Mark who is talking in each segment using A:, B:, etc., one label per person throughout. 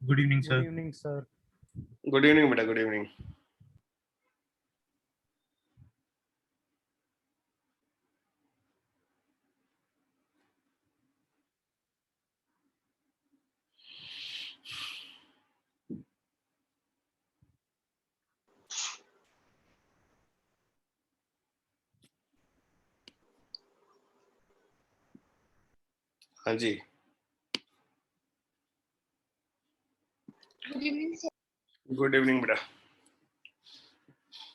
A: Good evening
B: good
A: sir.
B: Evening sir.
C: Good evening बेटा, good evening. हाँ जी,
D: good evening sir.
C: Good evening बेटा।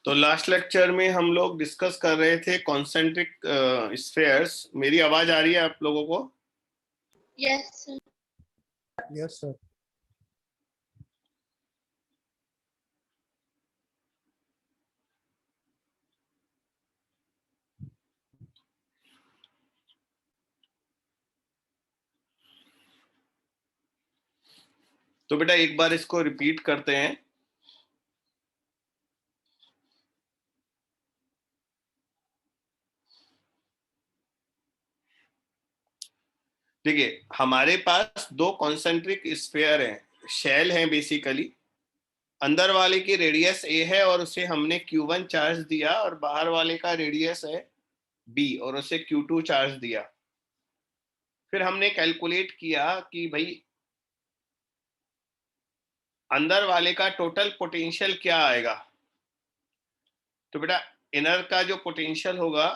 C: तो लास्ट लेक्चर में हम लोग डिस्कस कर रहे थे कॉन्सेंट्रिक स्फेयर्स। मेरी आवाज आ रही है आप लोगों को?
D: Yes sir.
B: Yes sir.
C: तो बेटा एक बार इसको रिपीट करते हैं। देखिए, हमारे पास दो कॉन्सेंट्रिक स्फेयर हैं, शेल हैं बेसिकली। अंदर वाले की रेडियस a है और उसे हमने q1 चार्ज दिया, और बाहर वाले का रेडियस है b और उसे q2 चार्ज दिया। फिर हमने कैलकुलेट किया कि भाई अंदर वाले का टोटल पोटेंशियल क्या आएगा। तो बेटा इनर का जो पोटेंशियल होगा,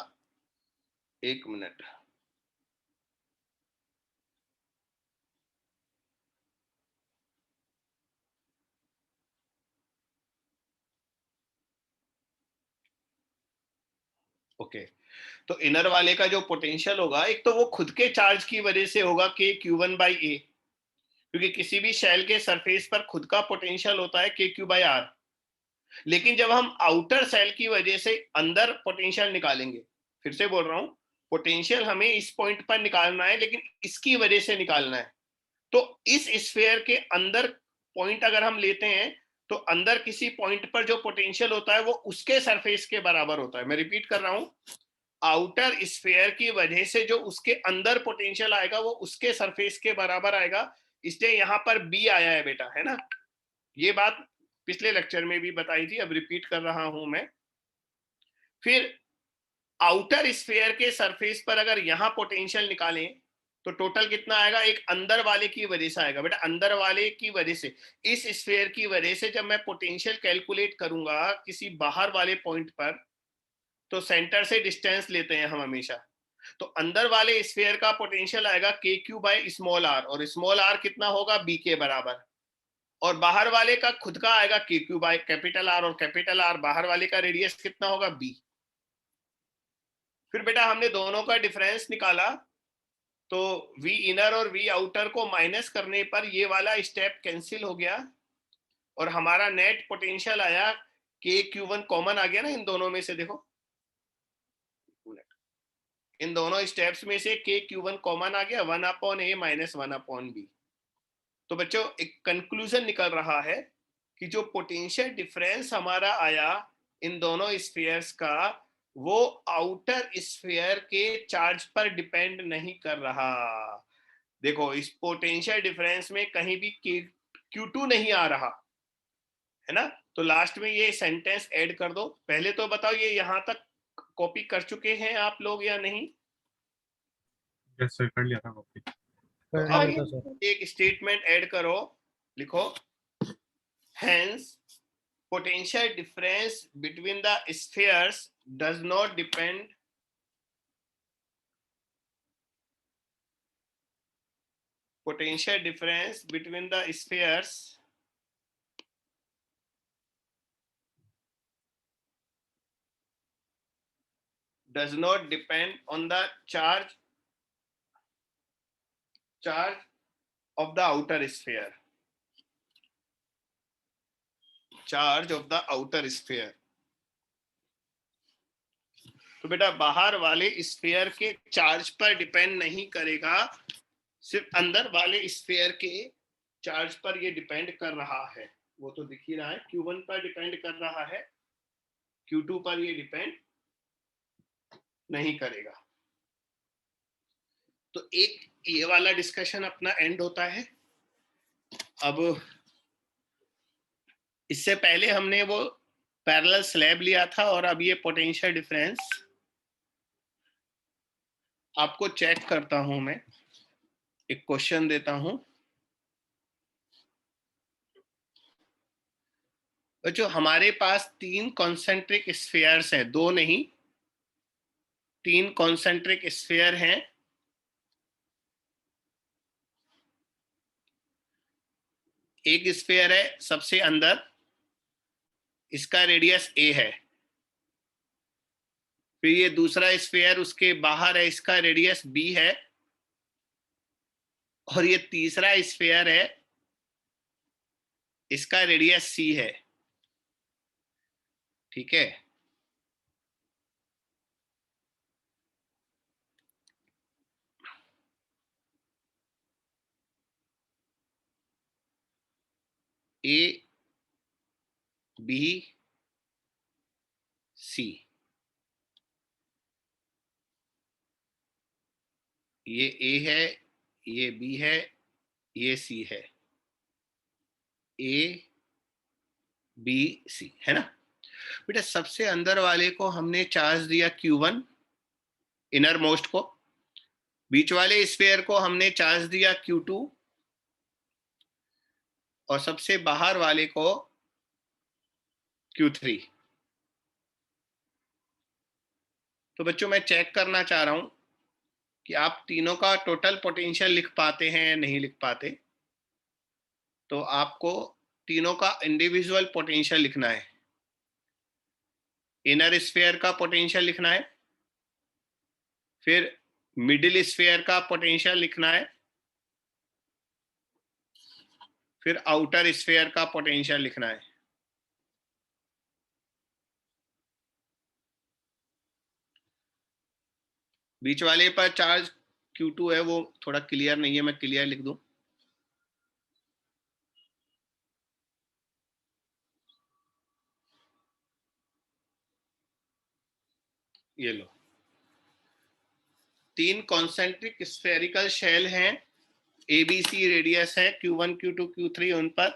C: एक मिनट, ओके। तो इनर वाले का जो पोटेंशियल होगा, एक तो वो खुद के चार्ज की वजह से होगा k q1/a, क्योंकि किसी भी शेल के सरफेस पर खुद का पोटेंशियल होता है kq/r। लेकिन जब हम आउटर सेल की वजह से अंदर पोटेंशियल निकालेंगे, फिर से बोल रहा हूं, पोटेंशियल हमें इस पॉइंट पर निकालना है लेकिन इसकी वजह से निकालना है। तो इस स्फीयर के अंदर पॉइंट अगर हम लेते हैं तो अंदर किसी पॉइंट पर जो पोटेंशियल होता है वो उसके सरफेस के बराबर होता है। मैं रिपीट कर रहा हूं, आउटर स्फीयर की वजह से जो उसके अंदर पोटेंशियल आएगा वो उसके सरफेस के बराबर आएगा। इसलिए यहां पर बी आया है बेटा, है ना। ये बात पिछले लेक्चर में भी बताई थी, अब रिपीट कर रहा हूं मैं। फिर आउटर स्फीयर के सरफेस पर अगर यहां पोटेंशियल निकालें तो टोटल कितना आएगा, एक अंदर वाले की वजह से आएगा बेटा। अंदर वाले की वजह से, इस स्फीयर की वजह से जब मैं पोटेंशियल कैलकुलेट करूंगा किसी बाहर वाले पॉइंट पर, तो सेंटर से डिस्टेंस लेते हैं हम हमेशा। तो अंदर वाले स्फीयर का पोटेंशियल आएगा kq/r, और स्मॉल r कितना होगा, b के बराबर। और बाहर वाले का खुद का आएगा kq/R, और कैपिटल R बाहर वाले का रेडियस कितना होगा, b। फिर बेटा हमने दोनों का डिफरेंस निकाला, तो v इनर और v आउटर को माइनस करने पर ये वाला स्टेप कैंसिल हो गया और हमारा नेट पोटेंशियल आया kq1 कॉमन आ गया ना इन दोनों में से। देखो इन दोनों स्टेप्स में से kq1 कॉमन आ गया, 1/a माइनस 1/b। तो बच्चों एक कंक्लूजन निकल रहा है कि जो पोटेंशियल डिफरेंस हमारा आया इन दोनों स्फीयर्स का, वो आउटर स्फीयर के चार्ज पर डिपेंड नहीं कर रहा। देखो इस पोटेंशियल डिफरेंस में कहीं भी Q2 नहीं आ रहा है ना। तो लास्ट में ये सेंटेंस ऐड कर दो। पहले तो बताओ ये यहां तक कॉपी कर चुके हैं आप लोग या नहीं?
A: यस सर, कर लिया था कॉपी।
C: तो अब एक स्टेटमेंट ऐड करो, लिखो hence potential difference between the spheres does not depend potential difference between the spheres does not depend on the charge of the outer sphere, charge of the outer sphere। तो बेटा बाहर वाले sphere के charge पर depend नहीं करेगा, सिर्फ अंदर वाले स्फीयर के चार्ज पर ये डिपेंड कर रहा है। वो तो दिख ही रहा है, Q1 पर डिपेंड कर रहा है, Q2 पर ये डिपेंड नहीं करेगा। तो एक ये वाला डिस्कशन अपना एंड होता है। अब इससे पहले हमने वो पैरेलल स्लैब लिया था और अब ये पोटेंशियल डिफरेंस आपको चेक करता हूं मैं, एक क्वेश्चन देता हूं। जो हमारे पास 3 कॉन्सेंट्रिक स्फीयर्स हैं, 2 नहीं 3 कॉन्सेंट्रिक स्फीयर हैं। एक स्फीयर है सबसे अंदर, इसका रेडियस a है। फिर ये दूसरा स्फीयर उसके बाहर है, इसका रेडियस b है। और ये तीसरा स्फीयर है, इसका रेडियस c है। ठीक है, a b c, ये a है, ये b है, ये c है। a b c है ना बेटा। सबसे अंदर वाले को हमने चार्ज दिया Q1, इनर मोस्ट को। बीच वाले स्फीयर को हमने चार्ज दिया Q2 और सबसे बाहर वाले को Q3। तो बच्चों मैं चेक करना चाह रहा हूं कि आप तीनों का टोटल पोटेंशियल लिख पाते हैं या नहीं लिख पाते। तो आपको तीनों का इंडिविजुअल पोटेंशियल लिखना है। इनर स्फीयर का पोटेंशियल लिखना है, फिर मिडिल स्फीयर का पोटेंशियल लिखना है, फिर आउटर स्फीयर का पोटेंशियल लिखना है। बीच वाले पर चार्ज Q2 है, वो थोड़ा क्लियर नहीं है, मैं क्लियर लिख दूं। ये लो, 3 कॉन्सेंट्रिक स्फेरिकल शेल हैं, ABC रेडियस है, Q1 Q2 Q3, उन पर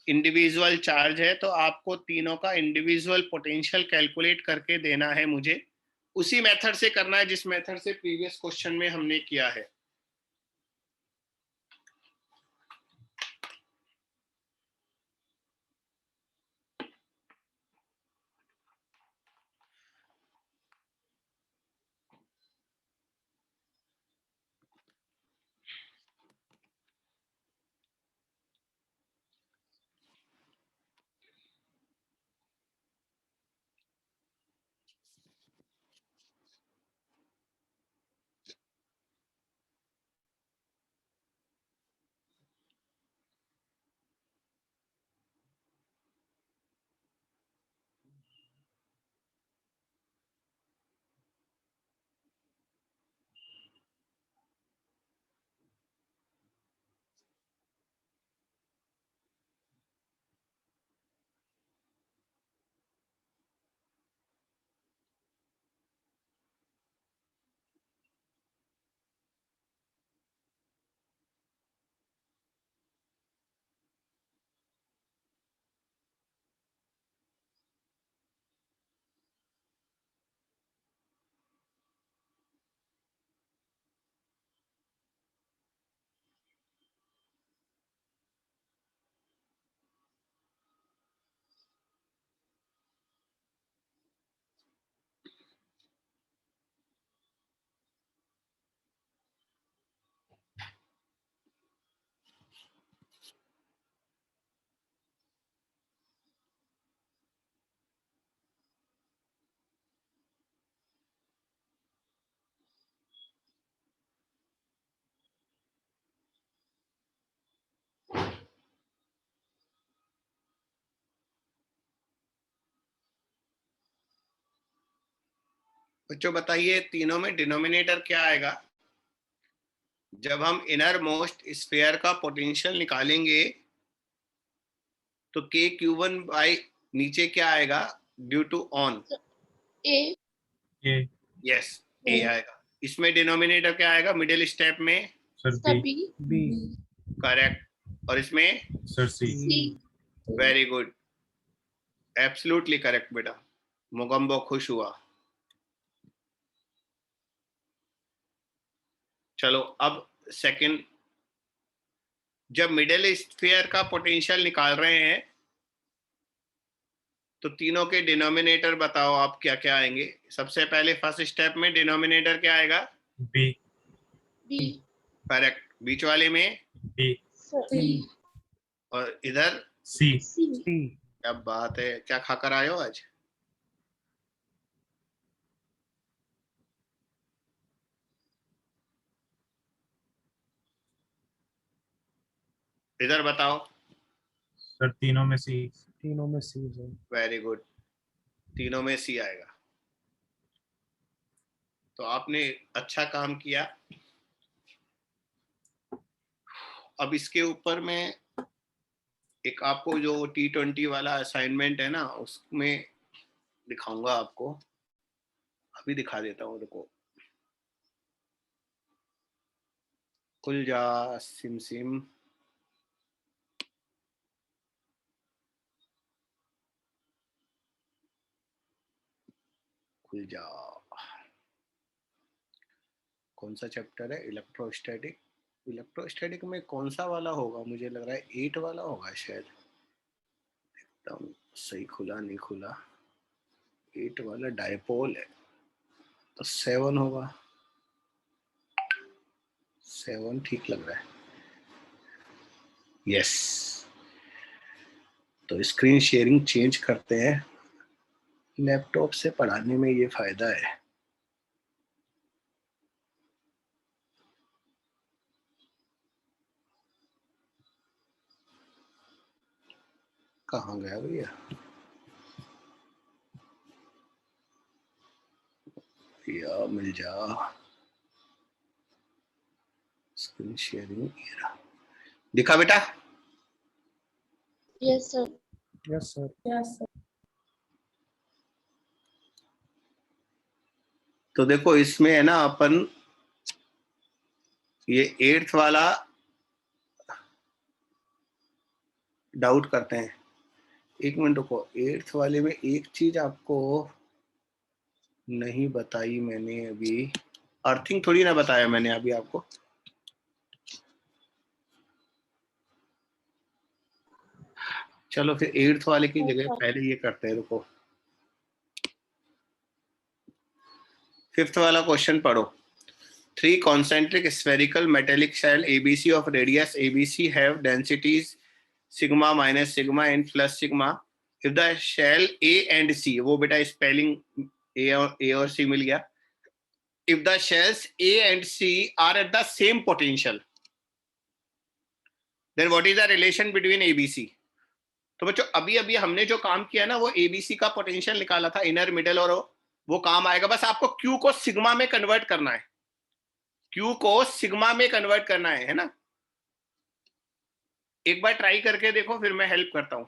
C: इंडिविजुअल चार्ज है। तो आपको तीनों का इंडिविजुअल पोटेंशियल कैलकुलेट करके देना है मुझे। उसी मेथड से करना है जिस मेथड से प्रीवियस क्वेश्चन में हमने किया है। बच्चों बताइए तीनों में डिनोमिनेटर क्या आएगा? जब हम इनर मोस्ट स्फीयर का पोटेंशियल निकालेंगे तो KQ1 बाई नीचे क्या आएगा? Due to on
D: A.
C: Yes A आएगा। इसमें डिनोमिनेटर क्या आएगा? मिडिल स्टेप में
A: सर
D: सभी
B: B.
C: करेक्ट। और इसमें
A: sir C।
D: C.
C: Very good. Absolutely correct बेटा, मोगम्बो खुश हुआ। चलो अब सेकंड, जब मिडिल स्फीयर का पोटेंशियल निकाल रहे हैं तो तीनों के डिनोमिनेटर बताओ आप क्या क्या आएंगे। सबसे पहले फर्स्ट स्टेप में डिनोमिनेटर क्या आएगा?
A: B
D: B
C: correct. बीच वाले में?
A: B
D: C
C: और इधर?
A: C
D: C
B: C
C: क्या बात है, क्या खाकर आए हो आज? इधर बताओ।
A: सर तीनों में C।
B: तीनों में C सर।
C: वेरी गुड, तीनों में सी आएगा। तो आपने अच्छा काम किया। अब इसके ऊपर में एक आपको जो T20 वाला असाइनमेंट है ना, उसमें दिखाऊंगा आपको। अभी दिखा देता हूँ, रुको। खुल जा सिम सिम। खुल जा। कौन सा चैप्टर है? इलेक्ट्रोस्टैटिक। इलेक्ट्रोस्टैटिक में कौन सा वाला होगा? मुझे लग रहा है 8 वाला होगा शायद। एकदम सही खुला नहीं खुला। 8 वाला डायपोल है तो 7 होगा। 7 ठीक लग रहा है। यस। तो स्क्रीन शेयरिंग चेंज करते हैं। लैपटॉप से पढ़ाने में ये फायदा है। कहाँ गया भैया? या मिल जा। स्क्रीन शेयरिंग दिखा बेटा?
D: Yes sir.
B: Yes sir.
D: Yes sir.
C: तो देखो इसमें है ना, अपन ये 8th वाला डाउट करते हैं। एक मिनट रुको, 8th वाले में एक चीज आपको नहीं बताई मैंने अभी। अर्थिंग थोड़ी ना बताया मैंने अभी आपको। चलो फिर 8th वाले की जगह पहले ये करते हैं, रुको। 5th वाला क्वेश्चन पढ़ो। 3 concentric spherical metallic shell ABC of radius ABC have densities sigma minus sigma and plus sigma. If the shell A and C, वो बेटा स्पेलिंग A और C मिल गया। If the shells A and C are at the same potential, then what is the relation between ABC? तो बच्चों अभी अभी हमने जो काम किया ना, वो ABC का पोटेंशियल निकाला था, इनर मिडल, और वो काम आएगा। बस आपको Q को सिग्मा में कन्वर्ट करना है। Q को सिग्मा में कन्वर्ट करना है ना? एक बार ट्राई करके देखो, फिर मैं हेल्प करता हूं।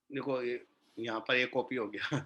C: देखो ये यहाँ पर ये कॉपी हो गया।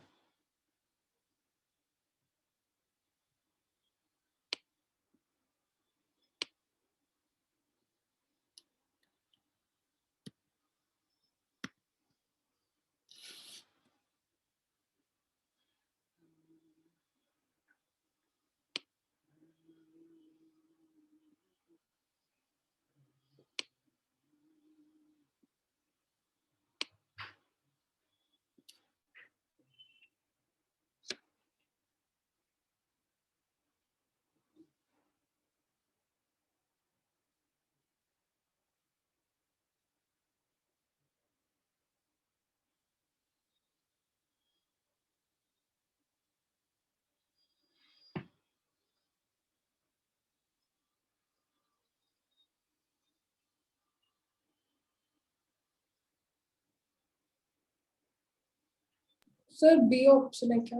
E: सर बी ऑप्शन है क्या?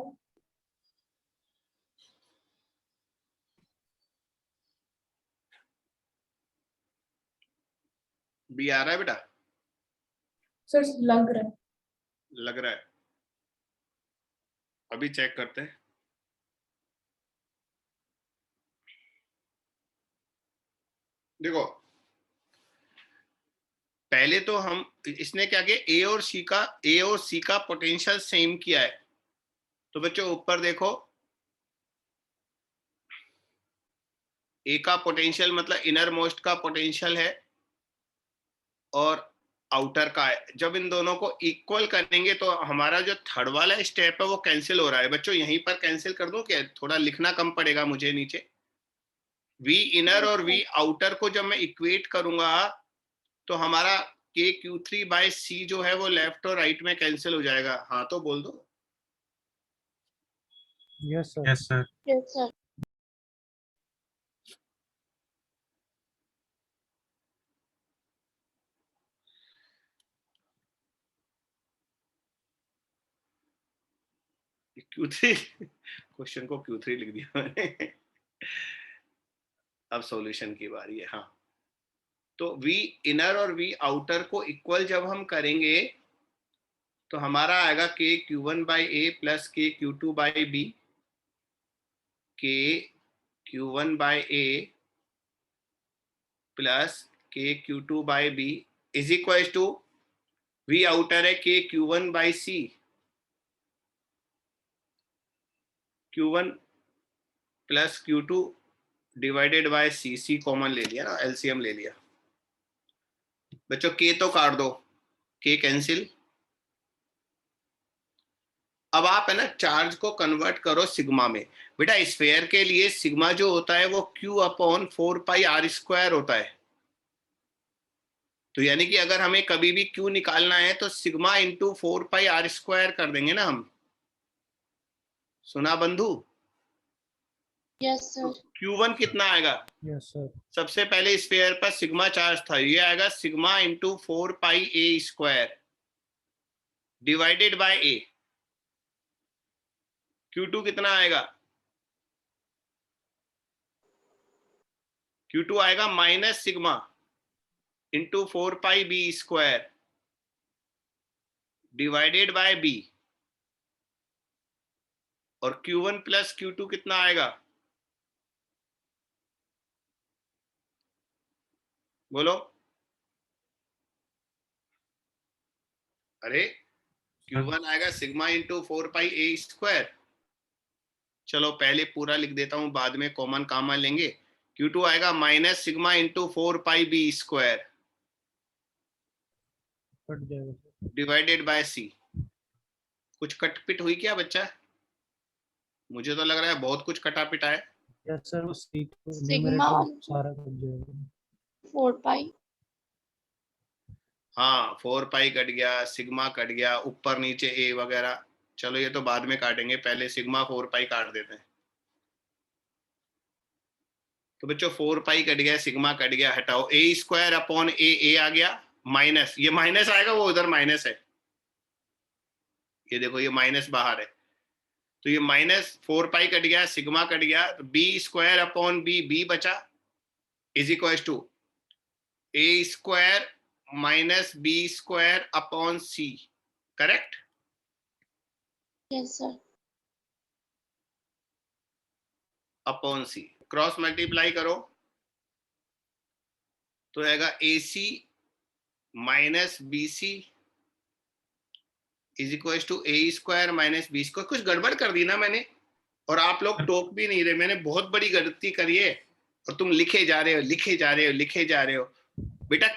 C: बी आ रहा है बेटा?
E: सर लग रहा है।
C: लग रहा है, अभी चेक करते हैं। देखो पहले तो हम इसने क्या किया, ए और सी का पोटेंशियल सेम किया है। तो बच्चों ऊपर देखो, ए का पोटेंशियल मतलब इनर मोस्ट का पोटेंशियल है और आउटर का है। जब इन दोनों को इक्वल करेंगे तो हमारा जो थर्ड वाला स्टेप है वो कैंसिल हो रहा है। बच्चों यहीं पर कैंसिल कर दूं क्या? थोड़ा लिखना कम पड़ेगा मुझे नीचे। वी इनर और वी आउटर को जब मैं इक्वेट करूंगा तो हमारा के क्यू थ्री बाय सी जो है वो लेफ्ट और राइट में कैंसिल हो जाएगा। हाँ तो बोल दो।
B: Yes sir.
A: Yes sir.
D: Yes, sir.
C: Q3 question को Q3 लिख दिया मैंने। अब सॉल्यूशन की बारी है। हाँ तो V इनर और V आउटर को इक्वल जब हम करेंगे तो हमारा आएगा के Q1 by A plus K Q2 by B. के Q1 by A plus K Q2 by B is equal to V outer है K Q1 by C. Q1 plus Q2 divided by C. C common ले लिया ना, LCM ले लिया। बच्चों के तो काट दो, के कैंसिल। अब आप है ना चार्ज को कन्वर्ट करो सिग्मा में। बेटा स्फेयर के लिए सिग्मा जो होता है वो Q अपॉन 4πr² होता है। तो यानी कि अगर हमें कभी भी Q निकालना है तो सिग्मा इंटू 4πr² कर देंगे ना हम। सुना बंधु?
D: Yes, sir.
C: Q1 कितना आएगा?
B: Yes sir.
C: सबसे पहले स्फेयर पर सिग्मा चार्ज था, ये आएगा sigma into 4πa² divided by A. Q2 कितना आएगा? Q2 आएगा minus sigma into 4πb² divided by B. और Q1 प्लस Q2 कितना आएगा? बोलो। अरे Q1 आएगा सिग्मा इंटू 4πa²। चलो पहले पूरा लिख देता हूं, बाद में कॉमन कामा लेंगे। Q2 आएगा minus sigma into 4πb²
B: cut जाएगा सर।
C: डिवाइडेड बाय सी। कुछ कटपिट हुई क्या बच्चा? मुझे तो लग रहा है बहुत कुछ कटा पिटा है।
B: यस सर, वो सी
D: Sigma
B: न्यूमरेटर सारा कट जाएगा।
D: 4 pi.
C: हाँ 4π कट गया, सिग्मा कट गया, ऊपर नीचे ए वगैरह। चलो ये तो बाद में काटेंगे, पहले सिग्मा 4π काट देते हैं। तो बच्चों 4π कट गया, सिग्मा कट गया, हटाओ। a² अपॉन ए आ गया माइनस, ये माइनस आएगा, वो उधर माइनस है। ये देखो ये माइनस बाहर है, तो ये माइनस 4π कट गया, सिग्मा कट गया, तो b² अपॉन बी बचा is equal to a² minus b² upon C. Correct?
D: Yes, sir.
C: Upon C. Cross multiply करो तो आएगा AC minus BC is equal to a² minus b²। कुछ गड़बड़ कर दी ना मैंने, और आप लोग टोक भी नहीं रहे। मैंने बहुत बड़ी गलती करी है और तुम लिखे जा रहे हो, लिखे जा रहे हो, लिखे जा रहे हो। बेटा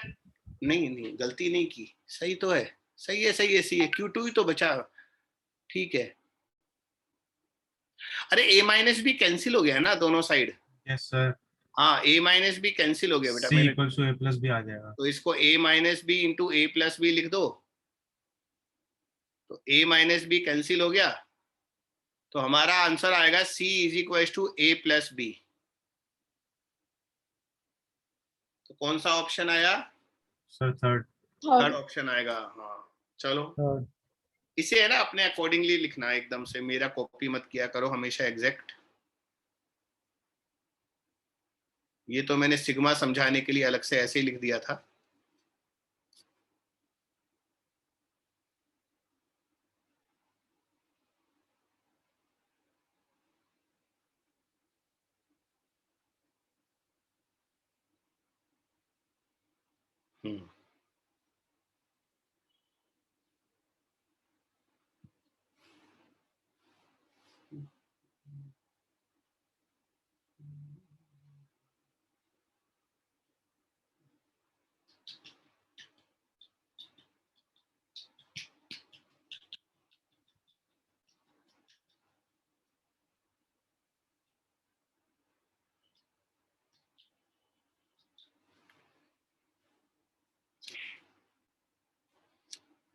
C: नहीं गलती नहीं की, सही तो है, सही है, सही है, सही है। Q2 ही तो बचा, ठीक है। अरे a माइनस भी कैंसिल हो गया ना दोनों साइड।
A: Yes sir.
C: हाँ a माइनस भी कैंसिल हो गया बेटा।
A: C
C: मैंने
A: इक्वल टू A प्लस भी आ जाएगा।
C: तो इसको a minus B into A plus B लिख दो, तो a माइनस बी कैंसिल हो गया, तो हमारा आंसर आएगा C is equal to A plus B. तो कौन सा ऑप्शन आया?
A: Sir third.
C: Third
D: Third.
C: Option आएगा। हाँ चलो
B: थर्ड।
C: इसे है ना अपने अकॉर्डिंगली लिखना है एकदम से, मेरा कॉपी मत किया करो हमेशा एग्जैक्ट। ये तो मैंने सिग्मा समझाने के लिए अलग से ऐसे ही लिख दिया था।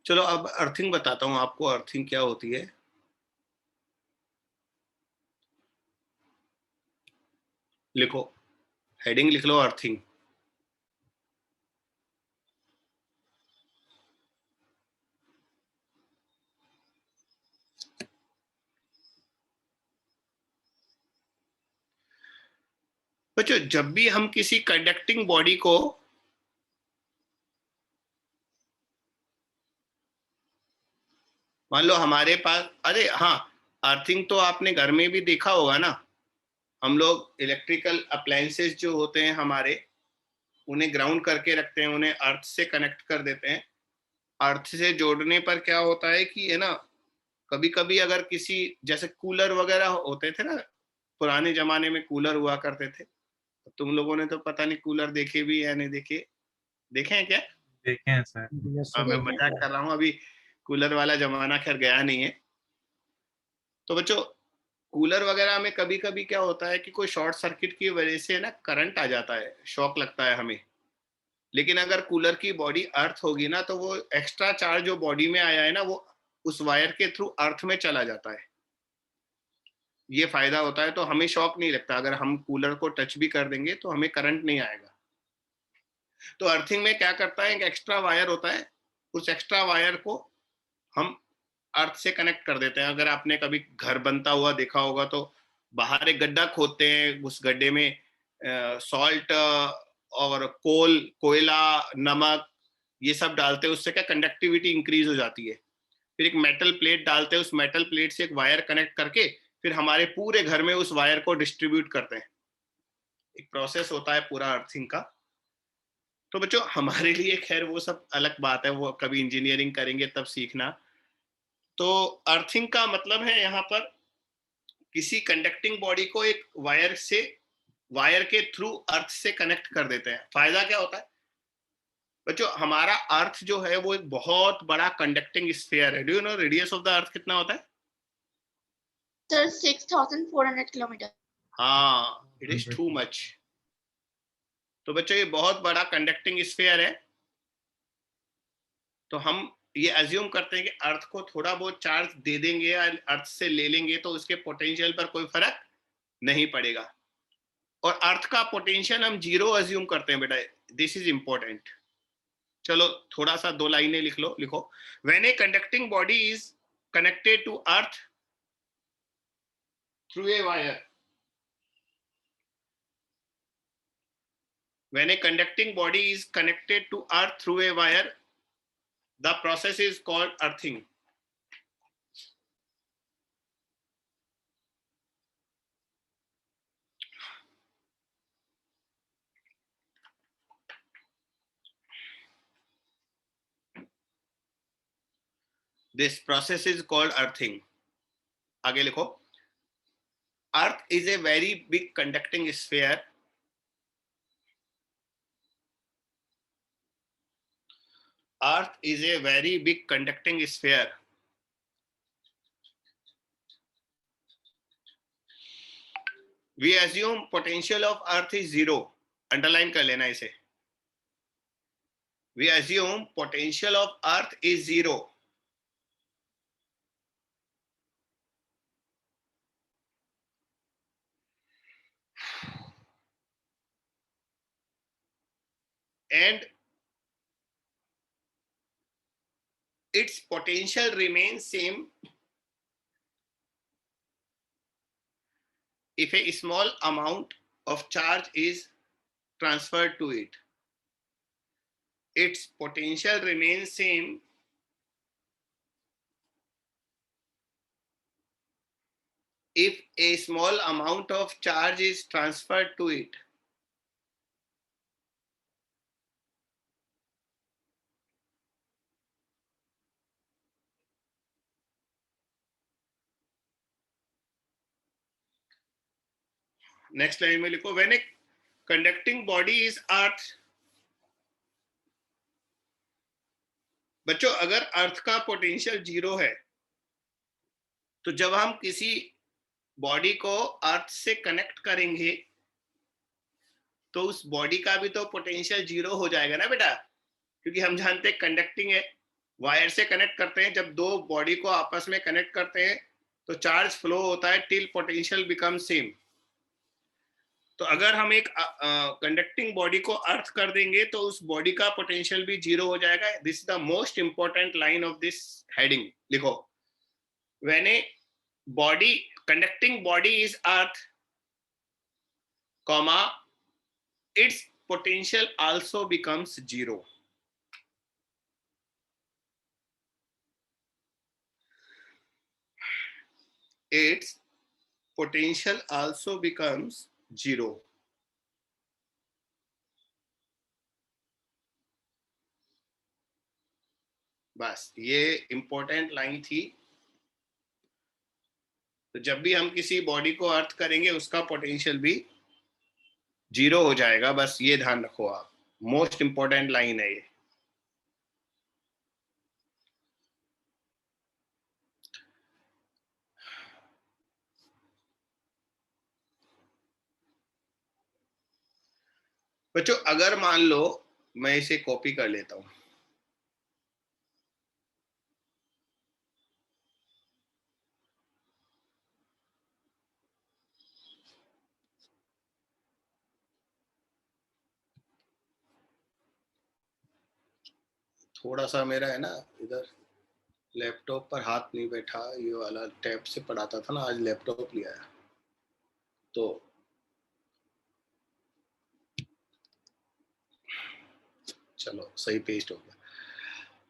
C: चलो अब अर्थिंग बताता हूं आपको, अर्थिंग क्या होती है। लिखो, हेडिंग लिख लो अर्थिंग। बच्चों जब भी हम किसी कंडक्टिंग बॉडी को मान लो हमारे पास, अरे हाँ, अर्थिंग तो आपने घर में भी देखा होगा ना, हम लोग इलेक्ट्रिकल अप्लायंसेस जो होते हैं हमारे, उन्हें ग्राउंड करके रखते हैं, उन्हें अर्थ से कनेक्ट कर देते हैं। अर्थ से जोड़ने पर क्या होता है कि है ना, कभी कभी अगर किसी, जैसे कूलर वगैरह होते थे ना, पुराने जमाने में कूलर हुआ करते थे। तुम लोगों ने तो पता नहीं कूलर देखे भी या नहीं देखे, देखे हैं क्या?
A: देखे हैं सर।
B: यस
C: हाँ,
B: सर।
C: मैं
D: देखे
C: मजाक कर रहा हूँ, अभी कूलर वाला जमाना खैर गया नहीं है। तो बच्चों कूलर वगैरह में कभी कभी क्या होता है कि कोई शॉर्ट सर्किट की वजह से ना करंट आ जाता है, शॉक लगता है हमें। लेकिन अगर कूलर की बॉडी अर्थ होगी ना, तो वो एक्स्ट्रा चार्ज जो बॉडी में आया है ना, वो उस वायर के थ्रू अर्थ में चला जाता है। ये फायदा होता है, तो हमें शॉक नहीं लगता। अगर हम कूलर को टच भी कर देंगे तो हमें करंट नहीं आएगा। तो अर्थिंग में क्या करता है, एक एक्स्ट्रा वायर होता है, उस एक्स्ट्रा वायर को हम अर्थ से कनेक्ट कर देते हैं। अगर आपने कभी घर बनता हुआ देखा होगा तो बाहर एक गड्ढा खोदते हैं, उस गड्ढे में सॉल्ट और कोयला, नमक, ये सब डालते हैं। उससे क्या कंडक्टिविटी इंक्रीज हो जाती है। फिर एक मेटल प्लेट डालते हैं, उस मेटल प्लेट से एक वायर कनेक्ट करके फिर हमारे पूरे घर में उस वायर को डिस्ट्रीब्यूट करते हैं। एक प्रोसेस होता है पूरा अर्थिंग का। तो बच्चों हमारे लिए खैर वो सब अलग बात है, वो कभी इंजीनियरिंग करेंगे तब सीखना। तो अर्थिंग का मतलब है यहाँ पर किसी कंडक्टिंग बॉडी को एक वायर के थ्रू अर्थ से कनेक्ट कर देते हैं। फायदा क्या होता है बच्चों, हमारा अर्थ जो है वो एक बहुत बड़ा कंडक्टिंग स्फीयर है। Do you know radius of the earth कितना होता है?
D: Sir 6400 kilometre.
C: हाँ, इट इज टू मच। तो बच्चों ये बहुत बड़ा कंडक्टिंग स्फीयर है। तो हम ये अज्यूम करते हैं कि अर्थ को थोड़ा बहुत चार्ज दे देंगे या अर्थ से ले लेंगे तो उसके पोटेंशियल पर कोई फर्क नहीं पड़ेगा। और अर्थ का पोटेंशियल हम जीरो अज्यूम करते हैं बेटा, दिस इज इंपॉर्टेंट। चलो थोड़ा सा 2 लाइनें लिख लो। लिखो, when a conducting body is connected to earth through a wire, when a conducting body is connected to earth through a wire, the process is called earthing. This process is called earthing. आगे लिखो, earth is a very big conducting sphere. Earth is a very big conducting sphere. We assume potential of earth is zero. Underline कर लेना इसे. We assume potential of earth is zero. And its potential remains same if a small amount of charge is transferred to it. Its potential remains same if a small amount of charge is transferred to it. Next line में लिखो, when a conducting body is earth. बच्चों अगर अर्थ का potential 0 है तो जब हम किसी बॉडी को अर्थ से कनेक्ट करेंगे तो उस बॉडी का भी तो पोटेंशियल 0 हो जाएगा ना बेटा, क्योंकि हम जानते हैं कंडक्टिंग है, वायर से कनेक्ट करते हैं. जब दो बॉडी को आपस में कनेक्ट करते हैं तो चार्ज फ्लो होता है टिल पोटेंशियल बिकम सेम. तो अगर हम एक कंडक्टिंग बॉडी को अर्थ कर देंगे तो उस बॉडी का पोटेंशियल भी 0 हो जाएगा. This is the most important line of this heading. लिखो, when a body conducting body is earth, comma, its potential also becomes 0. Its potential also becomes 0. बस ये इंपॉर्टेंट लाइन थी. तो जब भी हम किसी बॉडी को अर्थ करेंगे उसका पोटेंशियल भी 0 हो जाएगा. बस ये ध्यान रखो आप, मोस्ट इंपॉर्टेंट लाइन है ये. बच्चों अगर मान लो मैं इसे कॉपी कर लेता हूं, थोड़ा सा मेरा है ना इधर लैपटॉप पर हाथ नहीं बैठा, ये वाला टैब से पढ़ाता था ना, आज लैपटॉप लिया है तो चलो सही पेस्ट हो गया.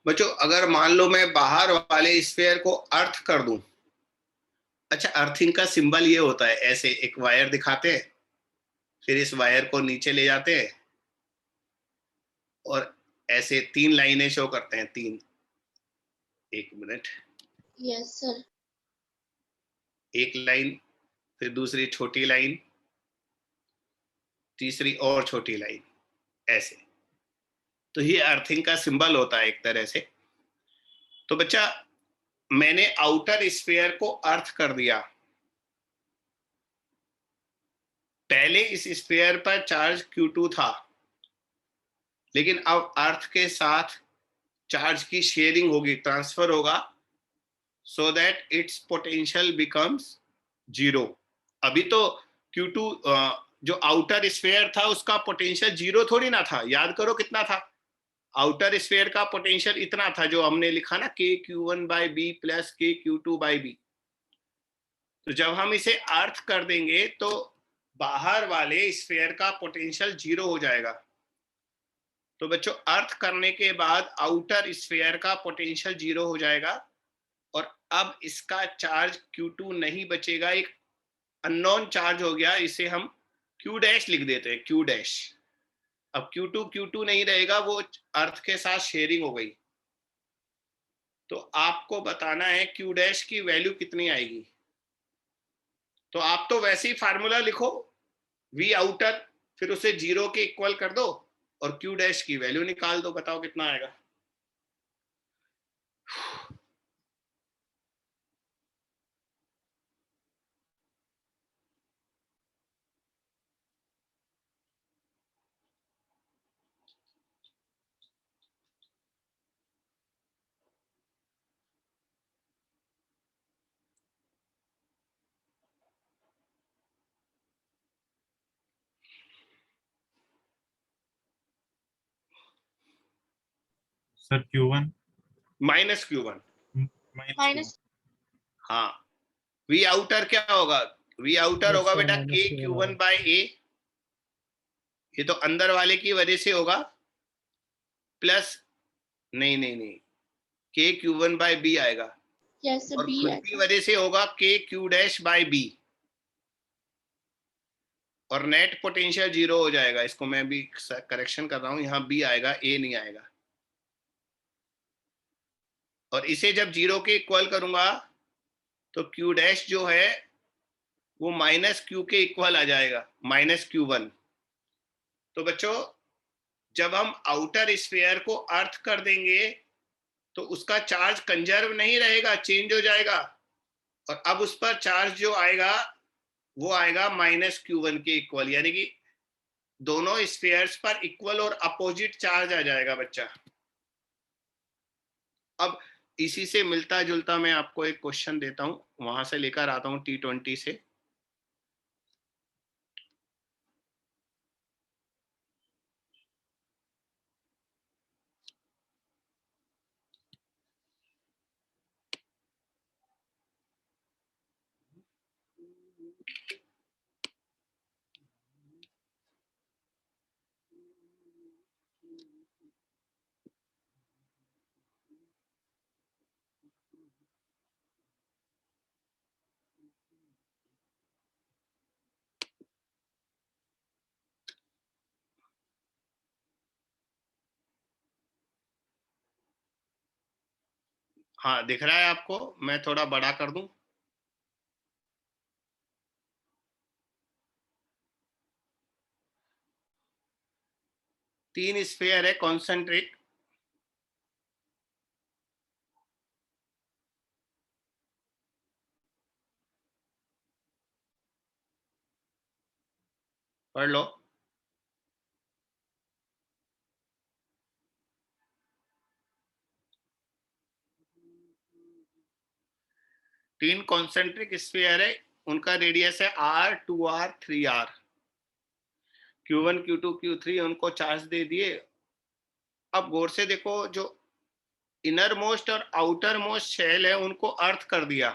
C: बच्चों अगर मान लो मैं बाहर वाले स्फीयर को अर्थ कर दूं. अच्छा, अर्थिंग का सिंबल ये होता है, ऐसे एक वायर दिखाते हैं, फिर इस वायर को नीचे ले जाते हैं और ऐसे 3 लाइनें शो करते हैं. 3, 1 मिनट,
D: Yes, sir.
C: एक लाइन, फिर दूसरी छोटी लाइन, तीसरी और छोटी लाइन, ऐसे. तो ये अर्थिंग का सिंबल होता है एक तरह से. तो बच्चा मैंने आउटर स्फीयर को अर्थ कर दिया. पहले इस स्फीयर पर चार्ज Q2 था, लेकिन अब अर्थ के साथ चार्ज की शेयरिंग होगी, ट्रांसफर होगा, so that it's potential becomes 0. अभी तो Q2 जो आउटर स्फीयर था उसका पोटेंशियल 0 थोड़ी ना था. याद करो कितना था. आउटर स्फीयर का पोटेंशियल इतना था जो हमने लिखा ना, KQ1/B प्लस KQ2/B. तो जब हम इसे अर्थ कर देंगे तो बाहर वाले स्फीयर का पोटेंशियल 0 हो जाएगा. तो बच्चों अर्थ करने के बाद आउटर स्फीयर का पोटेंशियल 0 हो जाएगा और अब इसका चार्ज Q2 नहीं बचेगा, एक अननोन चार्ज हो गया. इसे हम Q' लिख देते हैं, Q'. अब Q2 नहीं रहेगा, वो अर्थ के साथ शेयरिंग हो गई. तो आपको बताना है Q' की वैल्यू कितनी आएगी. तो आप तो वैसे ही फार्मूला लिखो, V आउटर, फिर उसे 0 के इक्वल कर दो और Q' की वैल्यू निकाल दो. बताओ कितना आएगा.
A: Sir Q1
C: minus Q1।
D: Minus
C: हाँ, V आउटर क्या होगा? V आउटर
B: Yes,
C: होगा
B: sir,
C: बेटा
B: minus
C: K
B: Q1
C: Q1 by A, ये तो अंदर वाले की वजह से होगा, प्लस नहीं नहीं नहीं K Q1 बाय B आएगा,
D: यस सर
C: और
D: बी
C: खुद
D: है
C: की वजह से होगा K Q dash by B, और नेट पोटेंशियल जीरो हो जाएगा। इसको मैं भी करेक्शन कर रहा हूं, यहाँ B आएगा, A नहीं आएगा। और इसे जब जीरो के इक्वल करूंगा तो Q डैश जो है वो माइनस Q के इक्वल आ जाएगा, माइनस Q1। तो बच्चों जब हम आउटर स्फीयर को अर्थ कर देंगे तो उसका चार्ज कंजर्व नहीं रहेगा, चेंज हो जाएगा, और अब उस पर चार्ज जो आएगा वो आएगा माइनस Q1 के इक्वल, यानी कि दोनों स्फीयर्स पर इक्वल और अपोजिट चार्ज आ जाएगा बच्चा। अब इसी से मिलता जुलता मैं आपको एक क्वेश्चन देता हूं, वहां से लेकर आता हूं T20 से। हाँ दिख रहा है आपको? मैं थोड़ा बड़ा कर दूं? तीन स्फीयर है कॉन्सेंट्रिक, पढ़ लो। तीन कॉन्सेंट्रिक स्फीयर है, उनका रेडियस है R, 2R, 3R। Q1, Q2, Q3 उनको चार्ज दे दिए। अब गौर से देखो, जो इनर मोस्ट और आउटर मोस्ट शेल है उनको अर्थ कर दिया,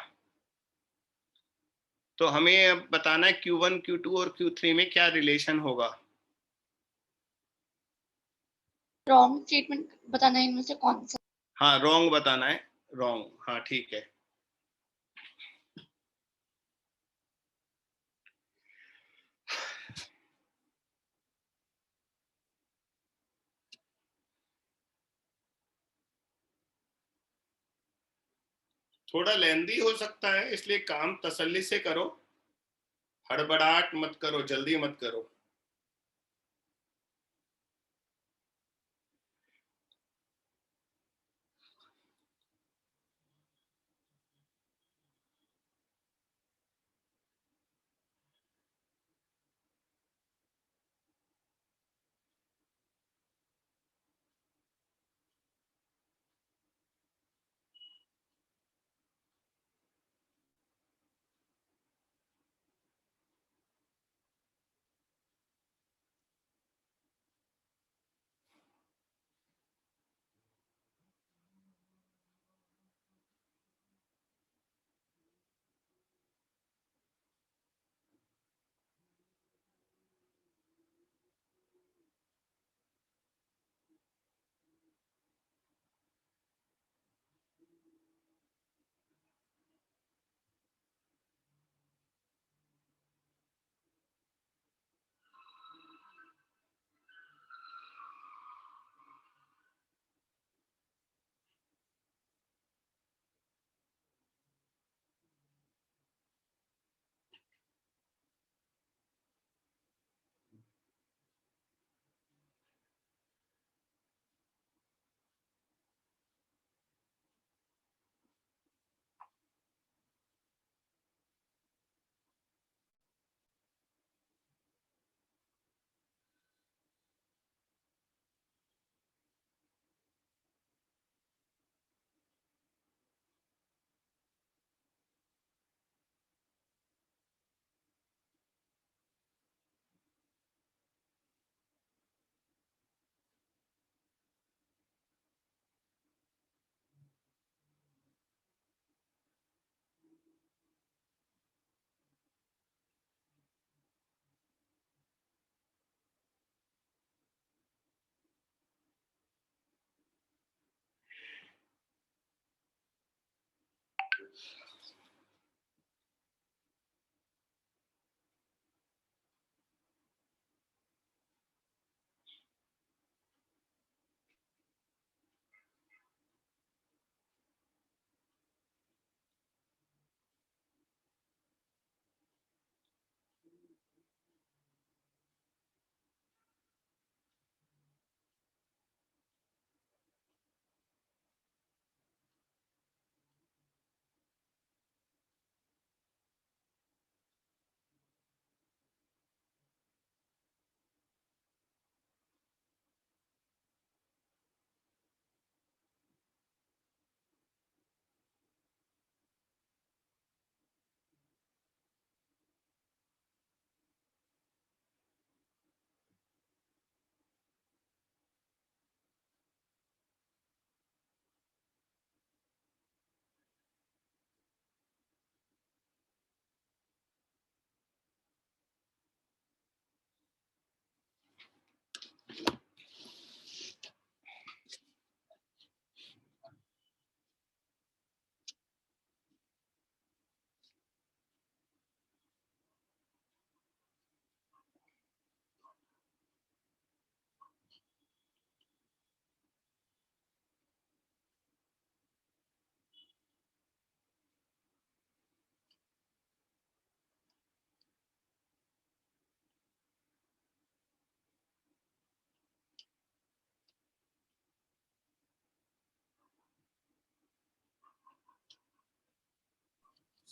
C: तो हमें अब बताना है Q1, Q2 और Q3 में क्या रिलेशन होगा।
D: रॉन्ग स्टेटमेंट बताना है इनमें से कौन सा।
C: हाँ रॉन्ग बताना है, रॉन्ग, हाँ ठीक है। थोड़ा लेंदी हो सकता है, इसलिए काम तसल्ली से करो, हड़बड़ाहट मत करो, जल्दी मत करो।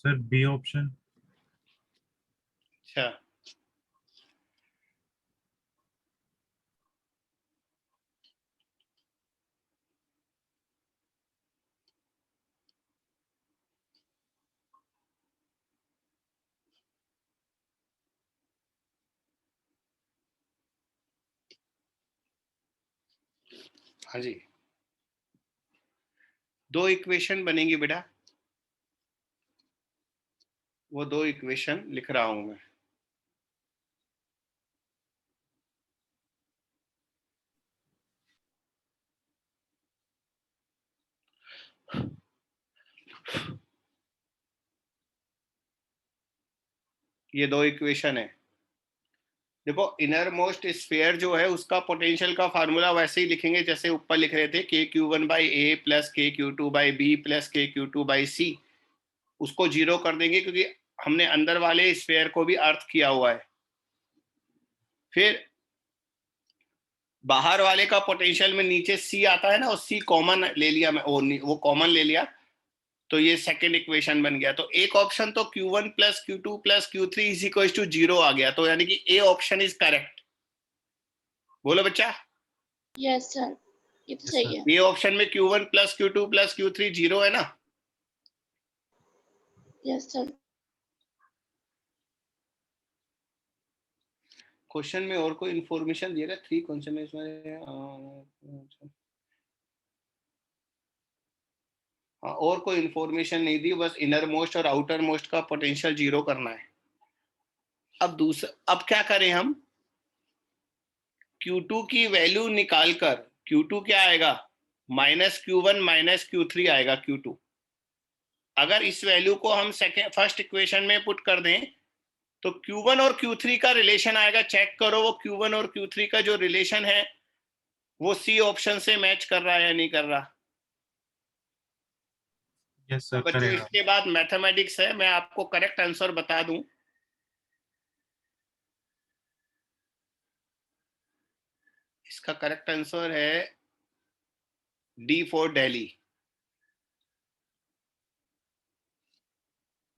A: Sir B option.
C: अच्छा, हाँ जी, दो इक्वेशन बनेंगी बेटा, वो दो इक्वेशन लिख रहा हूं मैं। ये दो इक्वेशन है। देखो, इनर मोस्ट स्फीयर जो है उसका पोटेंशियल का फार्मूला वैसे ही लिखेंगे जैसे ऊपर लिख रहे थे, KQ1/A plus KQ2/B plus KQ2/C। उसको जीरो कर देंगे क्योंकि हमने अंदर वाले स्फीयर को भी अर्थ किया हुआ है। फिर बाहर वाले का पोटेंशियल में नीचे C आता है ना, और C कॉमन ले लिया मैं, वो कॉमन ले लिया, तो ये सेकंड इक्वेशन बन गया। तो एक ऑप्शन तो Q1 plus Q2 plus Q3 is equal to 0 आ गया, तो यानी कि ए ऑप्शन इज करेक्ट। बोलो बच्चा।
D: यस सर, ये तो
A: Yes,
D: सही
A: sir.
D: है।
C: ए ऑप्शन में Q1 plus Q2 plus Q3 0 है ना।
D: Yes sir.
C: क्वेश्चन में और कोई इंफॉर्मेशन दिया गया? 3 क्वेश्चन में इसमें हाँ, और कोई इंफॉर्मेशन नहीं दी, बस इनर मोस्ट और आउटर मोस्ट का पोटेंशियल जीरो करना है। अब क्या करें हम? Q2 की वैल्यू निकालकर, Q2 क्या आएगा? -Q1 -Q3 आएगा Q2। अगर इस वैल्यू को हम फर्स्ट इक्वेशन में पुट कर दें तो Q1 और Q3 का रिलेशन आएगा। चेक करो वो Q1 और Q3 का जो रिलेशन है वो C ऑप्शन से मैच कर रहा है या नहीं कर रहा।
A: यस सर,
C: अब बच्चों
A: करेगा।
C: इसके बाद मैथमेटिक्स है, मैं आपको करेक्ट आंसर बता दूं। इसका करेक्ट आंसर है D फॉर दिल्ली।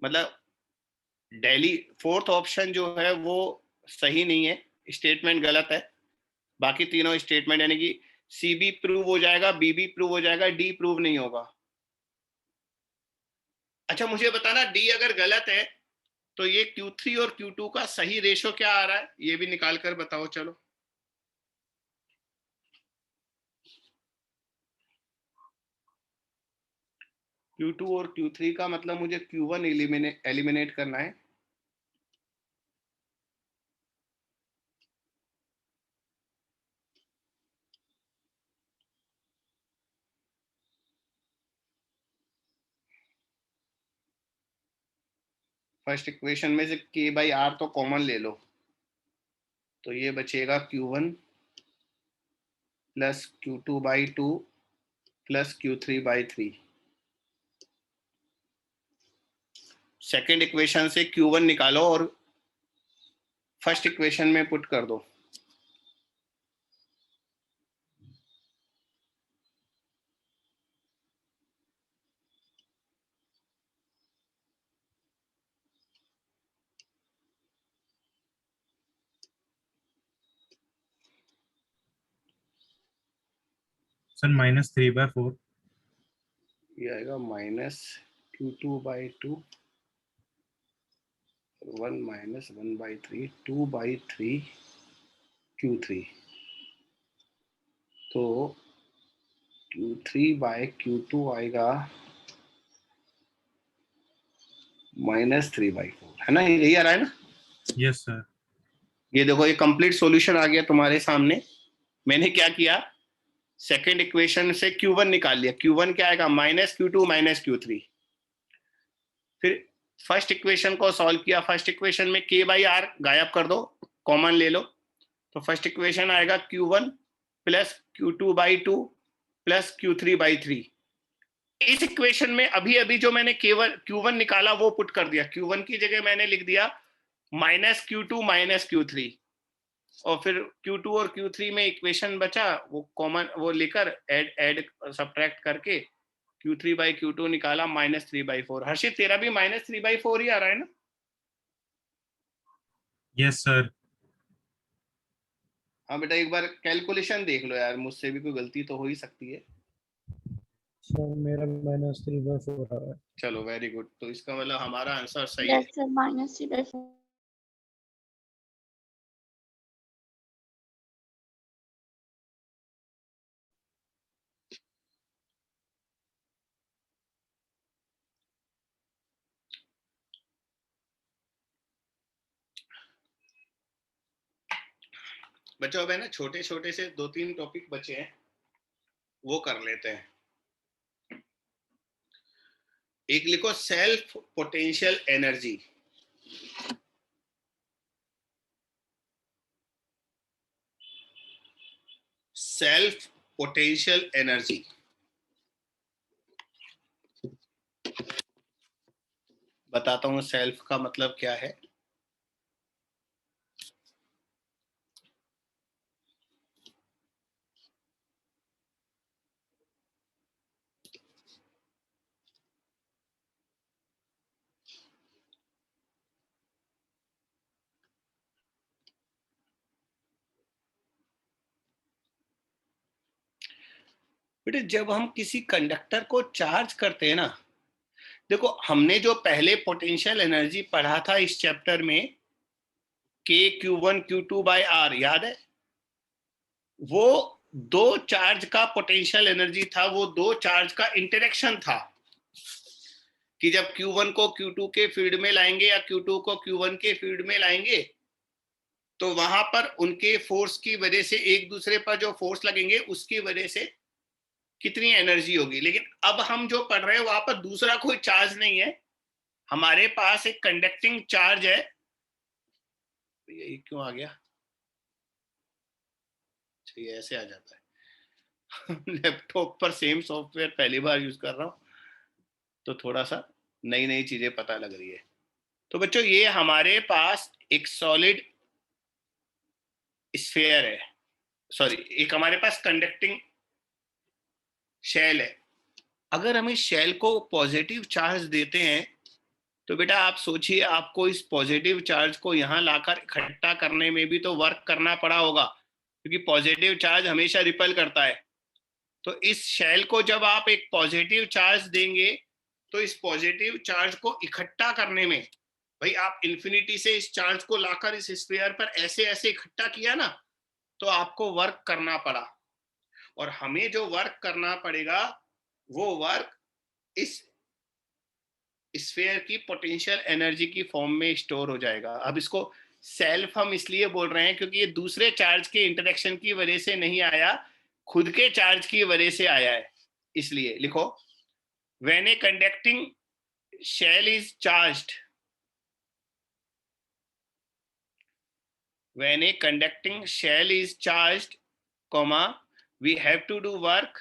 C: मतलब दिल्ली फोर्थ ऑप्शन जो है वो सही नहीं है, स्टेटमेंट गलत है। बाकी तीनों स्टेटमेंट यानी कि सी भी प्रूव हो जाएगा, बी भी प्रूव हो जाएगा, डी प्रूव नहीं होगा। अच्छा मुझे बताना, डी अगर गलत है तो ये Q3 और Q2 का सही रेशो क्या आ रहा है, ये भी निकाल कर बताओ। चलो Q2 और Q3 का मतलब मुझे Q1 एलिमिनेट करना है। फर्स्ट इक्वेशन में से K/R तो कॉमन ले लो, तो ये बचेगा Q1 plus Q2/2 plus Q3/3। Second equation से Q1 निकालो और फर्स्ट इक्वेशन में पुट कर दो।
A: सर -3/4।
C: ये आएगा -Q2/2 1 - 1/3 2/3 Q3। तो Q3/Q2 आएगा -3/4, है ना, यही आ रहा है ना।
A: Yes sir.
C: ये देखो, ये कंप्लीट सॉल्यूशन आ गया तुम्हारे सामने। मैंने क्या किया, सेकेंड इक्वेशन से Q1 निकाल लिया। Q1 क्या आएगा? -Q2 -Q3। फिर फर्स्ट इक्वेशन को सॉल्व किया। फर्स्ट इक्वेशन में K/R गायब कर दो, कॉमन ले लो, तो फर्स्ट इक्वेशन आएगा Q1 plus Q2/2 plus Q3/3। इस इक्वेशन में अभी अभी जो मैंने केवल Q1 निकाला वो पुट कर दिया। Q1 की जगह मैंने लिख दिया -Q2 -Q3, और फिर Q2 और Q3 में इक्वेशन बचा, वो कॉमन वो लेकर ऐड सब्ट्रैक्ट करके Q3/Q2 निकाला -3/4। हर्षित तेरा भी -3/4 ही आ रहा है ना?
A: Yes, sir.
C: हाँ बेटा एक बार कैलकुलेशन देख लो यार, मुझसे भी कोई गलती तो हो ही सकती है।
B: सर मेरा -3/4 आ रहा है।
C: चलो वेरी गुड, तो इसका मतलब हमारा आंसर सही है।
D: Yes, sir. -3/4.
C: बच्चों अब है ना छोटे छोटे से 2-3 टॉपिक बचे हैं, वो कर लेते हैं। एक लिखो self potential energy. Self potential energy बताता हूं सेल्फ का मतलब क्या है। बेटे जब हम किसी कंडक्टर को चार्ज करते हैं ना, देखो हमने जो पहले पोटेंशियल एनर्जी पढ़ा था इस चैप्टर में, KQ1/Q2/R, याद है? वो दो चार्ज का पोटेंशियल एनर्जी था, वो दो चार्ज का इंटरेक्शन था कि जब Q1 को Q2 के फील्ड में लाएंगे या Q2 को Q1 के फील्ड में लाएंगे तो वहां पर उनके फोर्स की वजह से एक दूसरे पर जो फोर्स लगेंगे उसकी वजह से कितनी एनर्जी होगी। लेकिन अब हम जो पढ़ रहे हैं वहां पर दूसरा कोई चार्ज नहीं है, हमारे पास एक कंडक्टिंग चार्ज है। ये क्यों आ गया? ये ऐसे आ जाता है। लैपटॉप पर सेम सॉफ्टवेयर पहली बार यूज कर रहा हूं तो थोड़ा सा नई नई चीजें पता लग रही है। तो बच्चों ये हमारे पास एक सॉलिड स्फीयर है, सॉरी एक हमारे पास कंडक्टिंग शेल है। अगर हम इस शेल को पॉजिटिव चार्ज देते हैं तो बेटा आप सोचिए आपको इस पॉजिटिव चार्ज को यहां लाकर इकट्ठा करने में भी तो वर्क करना पड़ा होगा, क्योंकि पॉजिटिव चार्ज हमेशा रिपेल करता है। तो इस शेल को जब आप एक पॉजिटिव चार्ज देंगे तो इस पॉजिटिव चार्ज को इकट्ठा करने में, भाई आप इन्फिनिटी से इस चार्ज को लाकर इस स्फीयर पर ऐसे ऐसे इकट्ठा किया ना, तो आपको वर्क करना पड़ा। और हमें जो वर्क करना पड़ेगा वो वर्क इस स्फीयर की पोटेंशियल एनर्जी की फॉर्म में स्टोर हो जाएगा। अब इसको सेल्फ हम इसलिए बोल रहे हैं क्योंकि ये दूसरे चार्ज के इंटरेक्शन की वजह से नहीं आया, खुद के चार्ज की वजह से आया है। इसलिए लिखो when a conducting shell is charged, when a conducting shell is charged, comma, we have to do work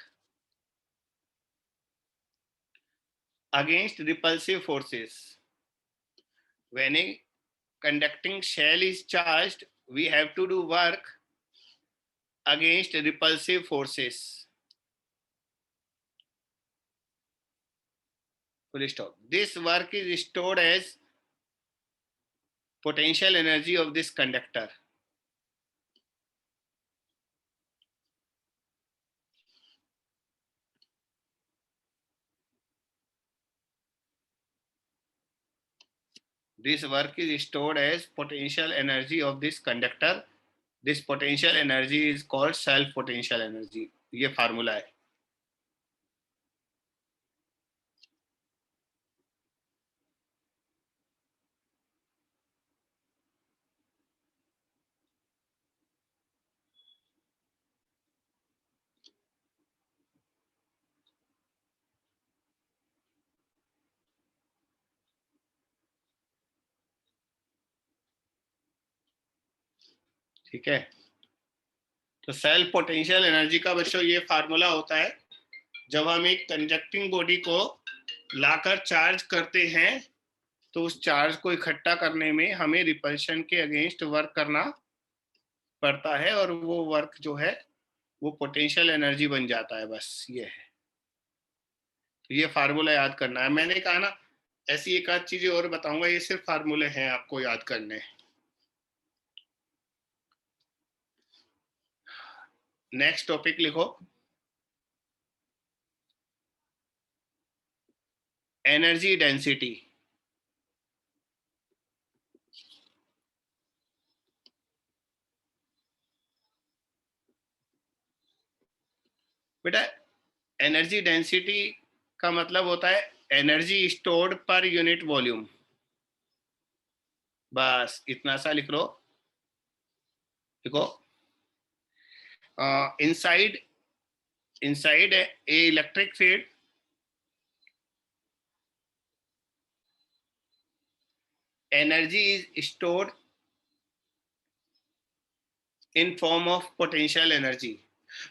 C: against repulsive forces. When a conducting shell is charged, we have to do work against repulsive forces. Full stop. This work is stored as potential energy of this conductor. This work is stored as potential energy of this conductor. This potential energy is called self potential energy. ये formula है। ठीक है, तो self potential energy का बच्चों ये formula होता है, जब हम एक कंडक्टिंग बॉडी को लाकर चार्ज करते हैं तो उस चार्ज को इकट्ठा करने में हमें रिपल्शन के अगेंस्ट वर्क करना पड़ता है और वो वर्क जो है वो पोटेंशियल एनर्जी बन जाता है। बस ये है। तो ये फार्मूला याद करना है। मैंने कहा ना ऐसी एक आध चीजें और बताऊंगा, ये सिर्फ फार्मूले हैं आपको याद करने। नेक्स्ट टॉपिक लिखो, एनर्जी डेंसिटी। बेटा एनर्जी डेंसिटी का मतलब होता है energy stored per unit volume. बस इतना सा लिख लो। देखो inside a electric field, energy is stored in form of potential energy।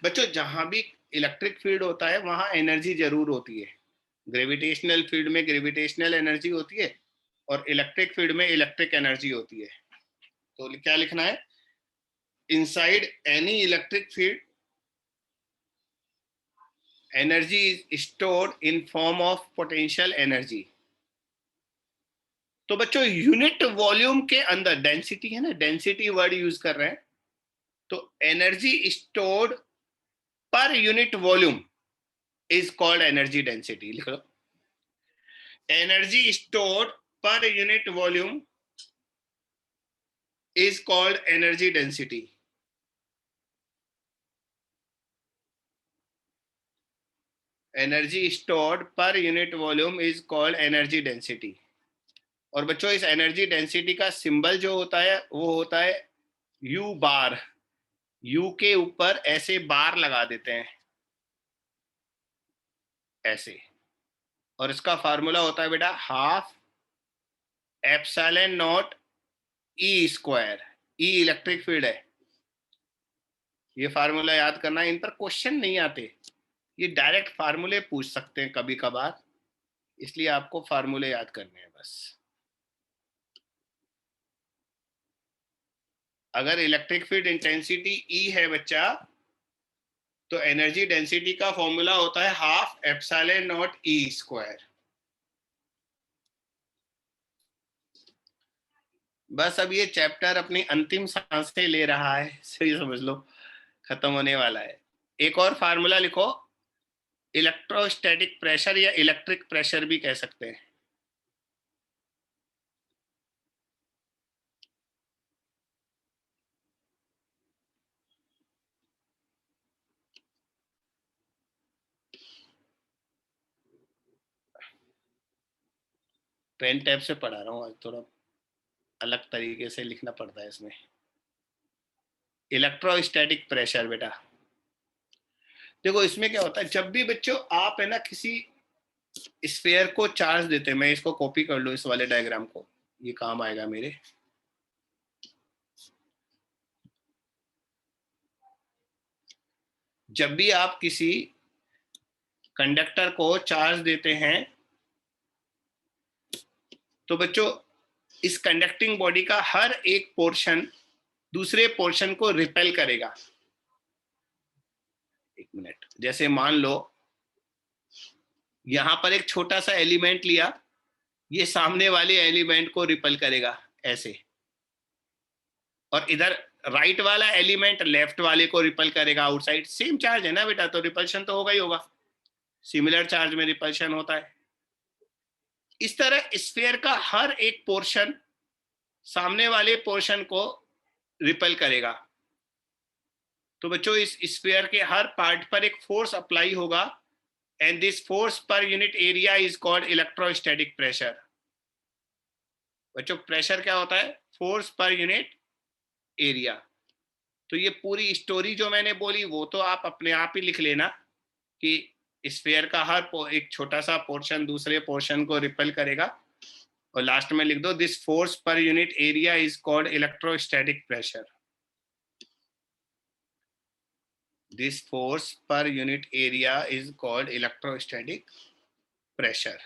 C: बच्चों जहां भी इलेक्ट्रिक फील्ड होता है वहां एनर्जी जरूर होती है। ग्रेविटेशनल फील्ड में ग्रेविटेशनल एनर्जी होती है और इलेक्ट्रिक फील्ड में इलेक्ट्रिक एनर्जी होती है। तो क्या लिखना है, inside any electric field energy is stored in form of potential energy. तो बच्चों यूनिट वॉल्यूम के अंदर डेंसिटी है ना, डेंसिटी वर्ड यूज कर रहे हैं, तो energy stored per unit volume is called energy density. लिख लो, energy stored per unit volume is called energy density. Energy stored per unit volume is called energy density. और बच्चों इस एनर्जी डेंसिटी का सिंबल जो होता है वो होता है यू बार। यू के ऊपर ऐसे बार लगा देते हैं ऐसे, और इसका फार्मूला होता है बेटा half epsilon not E square. E electric field है, ये फार्मूला याद करना। इन पर क्वेश्चन नहीं आते, ये डायरेक्ट फार्मूले पूछ सकते हैं कभी कभार, इसलिए आपको फार्मूले याद करने हैं बस। अगर इलेक्ट्रिक फील्ड इंटेंसिटी ई है बच्चा, तो एनर्जी डेंसिटी का फॉर्मूला होता है half epsilon not E square. बस अब ये चैप्टर अपनी अंतिम सांसें ले रहा है, सही समझ लो खत्म होने वाला है। एक और फार्मूला लिखो, इलेक्ट्रोस्टैटिक प्रेशर या इलेक्ट्रिक प्रेशर भी कह सकते हैं। पेन टैब से पढ़ा रहा हूँ आज, थोड़ा अलग तरीके से लिखना पड़ता है इसमें। इलेक्ट्रोस्टैटिक प्रेशर बेटा देखो इसमें क्या होता है, जब भी बच्चों आप है ना किसी स्फीयर को चार्ज देते हैं, मैं इसको कॉपी कर लूं इस वाले डायग्राम को, ये काम आएगा मेरे। जब भी आप किसी कंडक्टर को चार्ज देते हैं तो बच्चों इस कंडक्टिंग बॉडी का हर एक पोर्शन दूसरे पोर्शन को रिपेल करेगा। एक मिनट, जैसे मान लो यहां पर एक छोटा सा एलिमेंट लिया, ये सामने वाले एलिमेंट को रिपेल करेगा ऐसे, और इधर राइट वाला एलिमेंट लेफ्ट वाले को रिपेल करेगा आउटसाइड। सेम चार्ज है ना बेटा, तो रिपल्शन तो होगा ही होगा, सिमिलर चार्ज में रिपल्शन होता है। इस तरह स्फीयर का हर एक पोर्शन सामने वाले पोर्शन को रिपेल करेगा। तो बच्चों इस स्फीयर के हर पार्ट पर एक फोर्स अप्लाई होगा, and this force per unit area is called electrostatic pressure. बच्चों प्रेशर क्या होता है, फोर्स पर यूनिट एरिया। तो ये पूरी स्टोरी जो मैंने बोली वो तो आप अपने आप ही लिख लेना कि स्फीयर का हर एक छोटा सा पोर्शन दूसरे पोर्शन को रिपेल करेगा, और लास्ट में लिख दो this force per unit area is called electrostatic pressure. This force per unit area is called electrostatic pressure.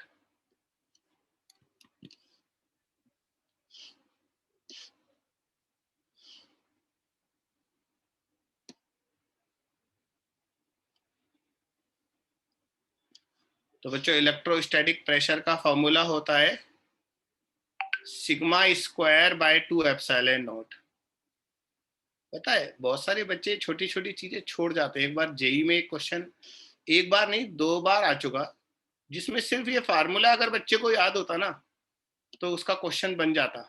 C: तो बच्चों इलेक्ट्रोस्टैटिक प्रेशर का फॉर्मूला होता है sigma square by 2 epsilon not. पता है बहुत सारे बच्चे छोटी छोटी चीजें छोड़ जाते हैं। एक बार जेई में एक क्वेश्चन, एक बार नहीं 2 बार आ चुका, जिसमें सिर्फ ये फार्मूला अगर बच्चे को याद होता ना तो उसका क्वेश्चन बन जाता।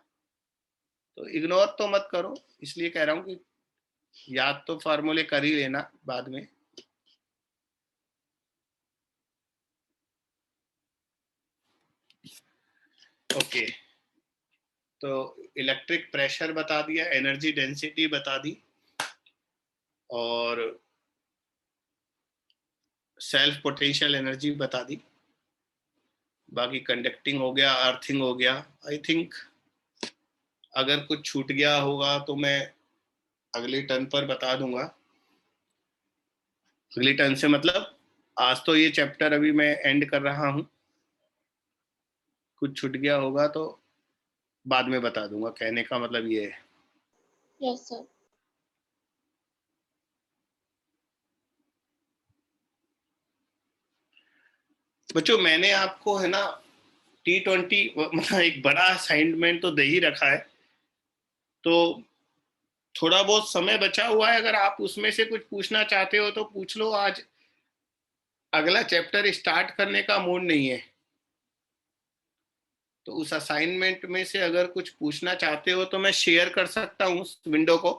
C: तो इग्नोर तो मत करो, इसलिए कह रहा हूँ कि याद तो फार्मूले कर ही लेना बाद में। ओके, तो इलेक्ट्रिक प्रेशर बता दिया, एनर्जी डेंसिटी बता दी, और सेल्फ पोटेंशियल एनर्जी बता दी। बाकी कंडक्टिंग हो गया, अर्थिंग हो गया। आई थिंक अगर कुछ छूट गया होगा तो मैं अगले टर्न पर बता दूंगा। अगली टर्न से मतलब आज तो ये चैप्टर अभी मैं एंड कर रहा हूँ, कुछ छूट गया होगा तो बाद में बता दूंगा। कहने का मतलब ये है।
D: Yes sir.
C: बच्चों मैंने आपको है ना T20 मतलब एक बड़ा असाइनमेंट तो दे ही रखा है, तो थोड़ा बहुत समय बचा हुआ है, अगर आप उसमें से कुछ पूछना चाहते हो तो पूछ लो। आज अगला चैप्टर स्टार्ट करने का मूड नहीं है, तो उस असाइनमेंट में से अगर कुछ पूछना चाहते हो तो मैं शेयर कर सकता हूँ उस विंडो को।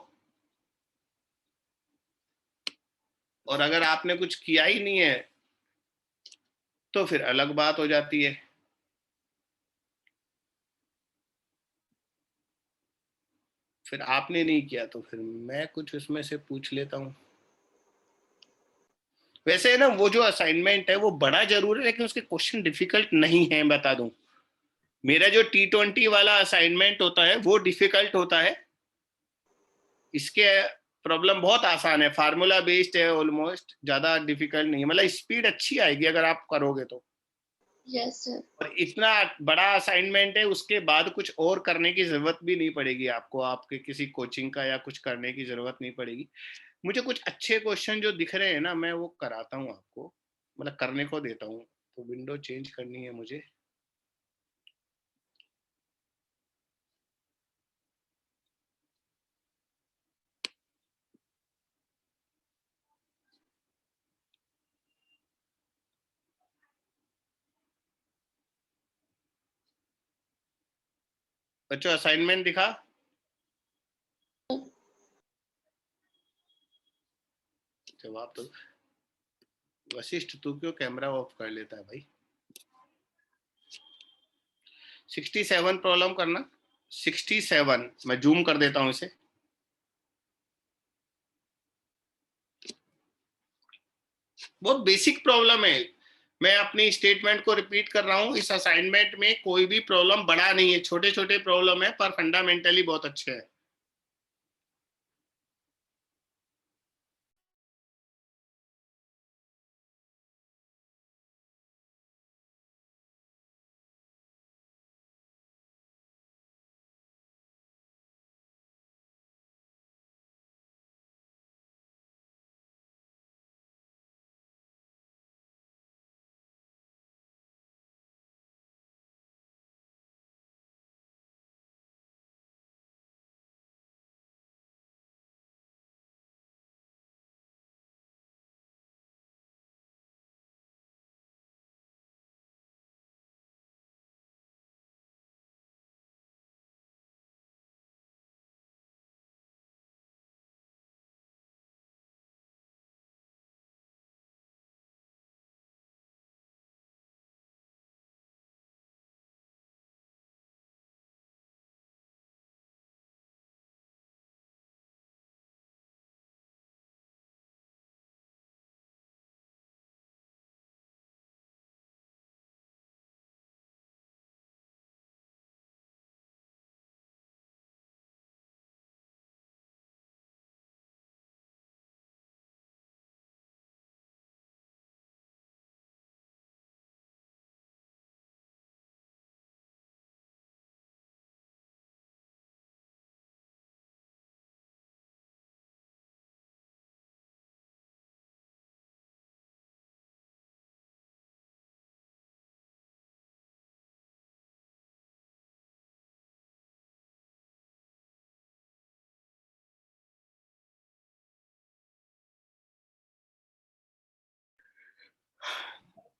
C: और अगर आपने कुछ किया ही नहीं है तो फिर अलग बात हो जाती है। फिर आपने नहीं किया तो फिर मैं कुछ उसमें से पूछ लेता हूँ। वैसे ना वो जो असाइनमेंट है वो बड़ा जरूर है, लेकिन उसके क्वेश्चन डिफिकल्ट नहीं है, बता दूं। मेरा जो T20 वाला असाइनमेंट होता है वो डिफिकल्ट होता है, इसके प्रॉब्लम बहुत आसान है, फार्मूला बेस्ड है, ऑलमोस्ट ज्यादा डिफिकल्ट नहीं है। मतलब स्पीड अच्छी आएगी अगर आप करोगे तो।
D: Yes sir.
C: और इतना बड़ा असाइनमेंट है, उसके बाद कुछ और करने की जरूरत भी नहीं पड़ेगी आपको, आपके किसी कोचिंग का या कुछ करने की जरूरत नहीं पड़ेगी। मुझे कुछ अच्छे क्वेश्चन जो दिख रहे हैं ना मैं वो कराता हूँ आपको, मतलब करने को देता हूँ। तो विंडो चेंज करनी है मुझे। बच्चों असाइनमेंट दिखा। जवाब तो वशिष्ठ तू क्यों कैमरा ऑफ कर लेता है भाई। 67 प्रॉब्लम करना, 67 मैं जूम कर देता हूं इसे। बहुत बेसिक प्रॉब्लम है, मैं अपनी स्टेटमेंट को रिपीट कर रहा हूं। इस असाइनमेंट में कोई भी प्रॉब्लम बड़ा नहीं है, छोटे छोटे प्रॉब्लम है पर फंडामेंटली बहुत अच्छे हैं।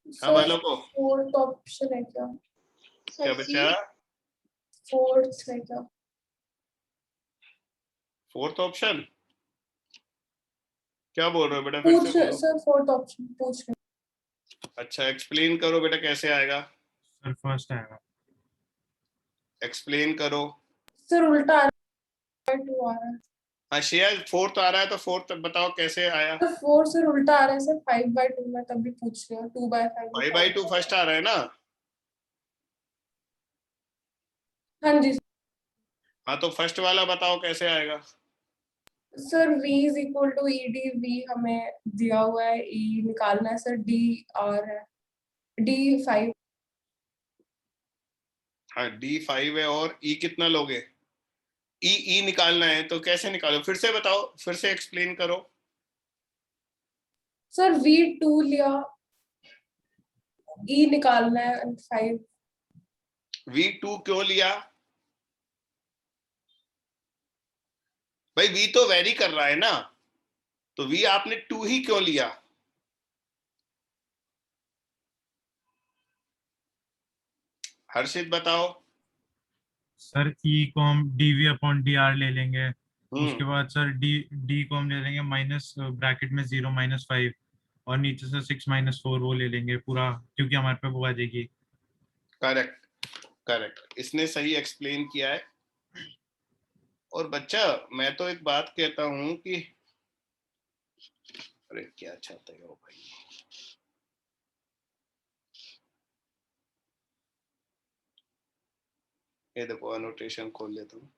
C: हाँ वालों को
E: फोर्थ ऑप्शन है क्या?
C: क्या
D: सर
C: बचा?
E: फोर्थ है क्या?
C: फोर्थ ऑप्शन क्या बोल रहे हो बेटा, फिर से
E: पूछ
C: बोलो।
E: सर, फोर्थ ऑप्शन पूछ रहे।
C: अच्छा एक्सप्लेन करो बेटा, कैसे आएगा?
A: सर फर्स्ट आएगा।
C: एक्सप्लेन करो।
E: सर उल्टा आ रहा है, 2 आ रहा है।
C: हाँ श्रेया, फोर्थ आ रहा है तो फोर्थ बताओ कैसे आया?
E: सर 4 सर उल्टा आ रहा है सर, 5/2 मैं तभी पूछ रही हूँ, 2/5 भी
C: 5/2 फर्स्ट आ रहा है ना?
E: हाँ जी
C: हाँ तो फर्स्ट वाला बताओ कैसे आएगा?
E: Sir. v is equal to E D, V हमें दिया हुआ है, ई निकालना है सर, डी आर है, डी 5।
C: हाँ D5 है, और E कितना लोगे? ई निकालना है तो कैसे निकालो, फिर से बताओ, फिर से एक्सप्लेन करो।
E: सर v2 लिया, ई निकालना है 5।
C: V2 क्यों लिया भाई? V तो वेरी कर रहा है ना, तो V आपने 2 ही क्यों लिया? हर्षित बताओ।
A: सर ई को हम डीवी अपॉन डी आर ले लेंगे। उसके
C: हम्म
A: बाद सर डी डी को हम ले लेंगे माइनस ब्रैकेट में 0 - 5, और नीचे से 6 - 4 वो ले लेंगे पूरा, क्योंकि हमारे पे वो आ जाएगी।
C: करेक्ट करेक्ट, इसने सही एक्सप्लेन किया है। और बच्चा मैं तो एक बात कहता हूं कि अरे क्या चाहते हो भाई, ये देखो अनोटेशन खोल लेता हूँ।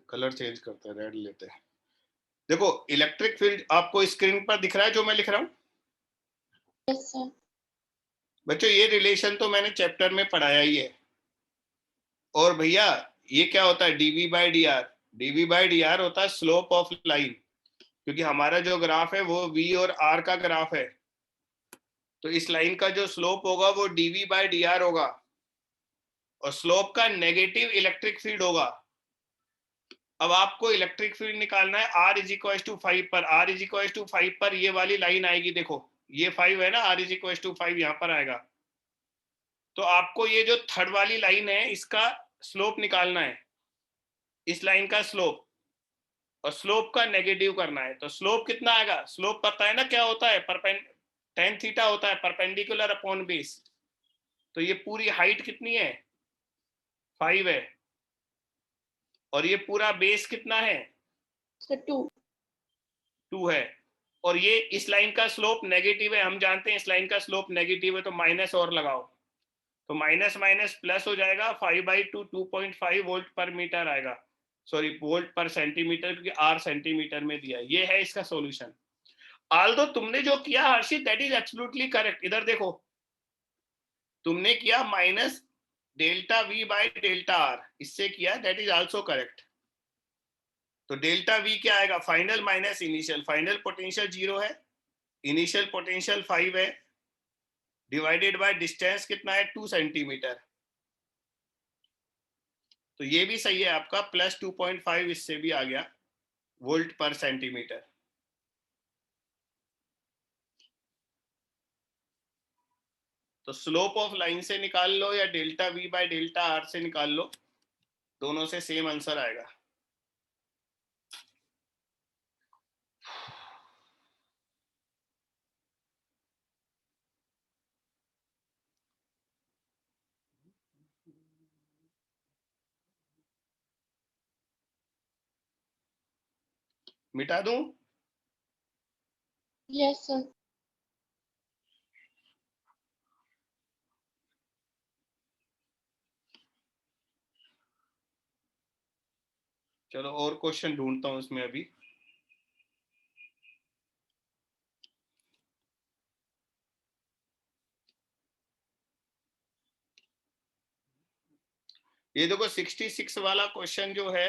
C: कलर चेंज करते हैं, रेड लेते हैं। देखो इलेक्ट्रिक फील्ड आपको स्क्रीन पर दिख रहा है जो मैं लिख रहा हूँ?
D: Yes sir.
C: बच्चों ये रिलेशन तो मैंने चैप्टर में पढ़ाया ही है। और भैया ये क्या होता है DV by D R? DV by D R होता है स्लोप ऑफ लाइन, क्योंकि हमारा जो ग्राफ है वो वी और आर का ग्राफ है, तो इस लाइन का जो स्लोप होगा वो डीवी बाई डी आर होगा, और स्लोप का नेगेटिव इलेक्ट्रिक फील्ड होगा। अब आपको इलेक्ट्रिक फील्ड निकालना है R इज इक्वल टू 5 पर। R इज इक्वल टू 5 पर ये वाली लाइन आएगी, देखो ये 5 है ना, R इज इक्वल टू 5 यहाँ पर आएगा। तो आपको ये जो थर्ड वाली लाइन है इसका स्लोप निकालना है, इस लाइन का स्लोप, और स्लोप का नेगेटिव करना है। तो स्लोप कितना आएगा? स्लोप पता है ना क्या होता है? tan थीटा होता है, परपेंडिकुलर अपॉन बेस। तो ये पूरी हाइट कितनी है? 5 है, और ये पूरा बेस कितना है?
D: सर
C: 2 है, और ये इस लाइन का स्लोप नेगेटिव है, हम जानते हैं इस लाइन का स्लोप नेगेटिव है, तो माइनस और लगाओ, तो माइनस माइनस प्लस हो जाएगा। 5/2 2.5 वोल्ट पर मीटर आएगा, सॉरी वोल्ट पर सेंटीमीटर, क्योंकि आर सेंटीमीटर में दिया है। ये है इसका सॉल्यूशन। आल्दो तुमने जो किया हर्षित दैट इज एब्सोल्युटली करेक्ट। इधर देखो तुमने किया minus delta we by delta R, इससे किया, दैट इज आल्सो करेक्ट। तो डेल्टा वी क्या आएगा? Final minus initial, final potential 0 है, इनिशियल पोटेंशियल 5 है, डिवाइडेड बाय डिस्टेंस कितना है? 2 सेंटीमीटर। तो ये भी सही है आपका, प्लस 2.5 इससे भी आ गया वोल्ट पर सेंटीमीटर। तो स्लोप ऑफ लाइन से निकाल लो या delta we by delta R से निकाल लो, दोनों से सेम आंसर आएगा। मिटा दूं?
D: Yes sir.
C: चलो और क्वेश्चन ढूंढता हूं इसमें अभी। ये देखो 66 वाला क्वेश्चन जो है,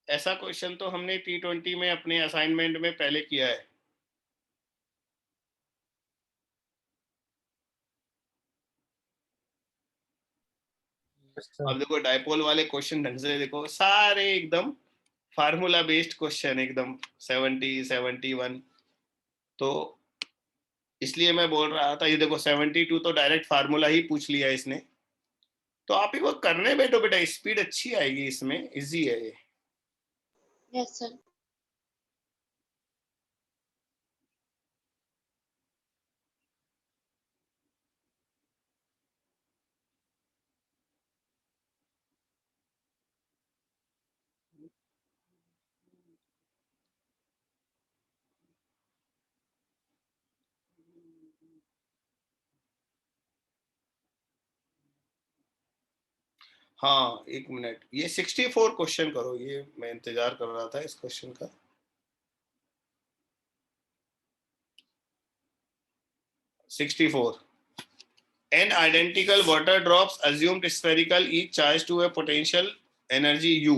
C: ऐसा क्वेश्चन तो हमने T20 में अपने असाइनमेंट में पहले किया है। अब देखो डाइपोल वाले क्वेश्चन ढंग से देखो, सारे एकदम फार्मूला बेस्ड क्वेश्चन, एकदम 70 71। तो इसलिए मैं बोल रहा था, ये देखो 72 तो डायरेक्ट फार्मूला ही पूछ लिया इसने। तो आप एक बार करने बैठो बेटा, स्पीड अच्छी आएगी इसमें, इजी है ये।
D: Yes sir.
C: हाँ 1 मिनट, ये 64 क्वेश्चन करो, ये मैं इंतजार कर रहा था इस क्वेश्चन का। 64, n identical water drops assumed spherical each charged to a potential energy u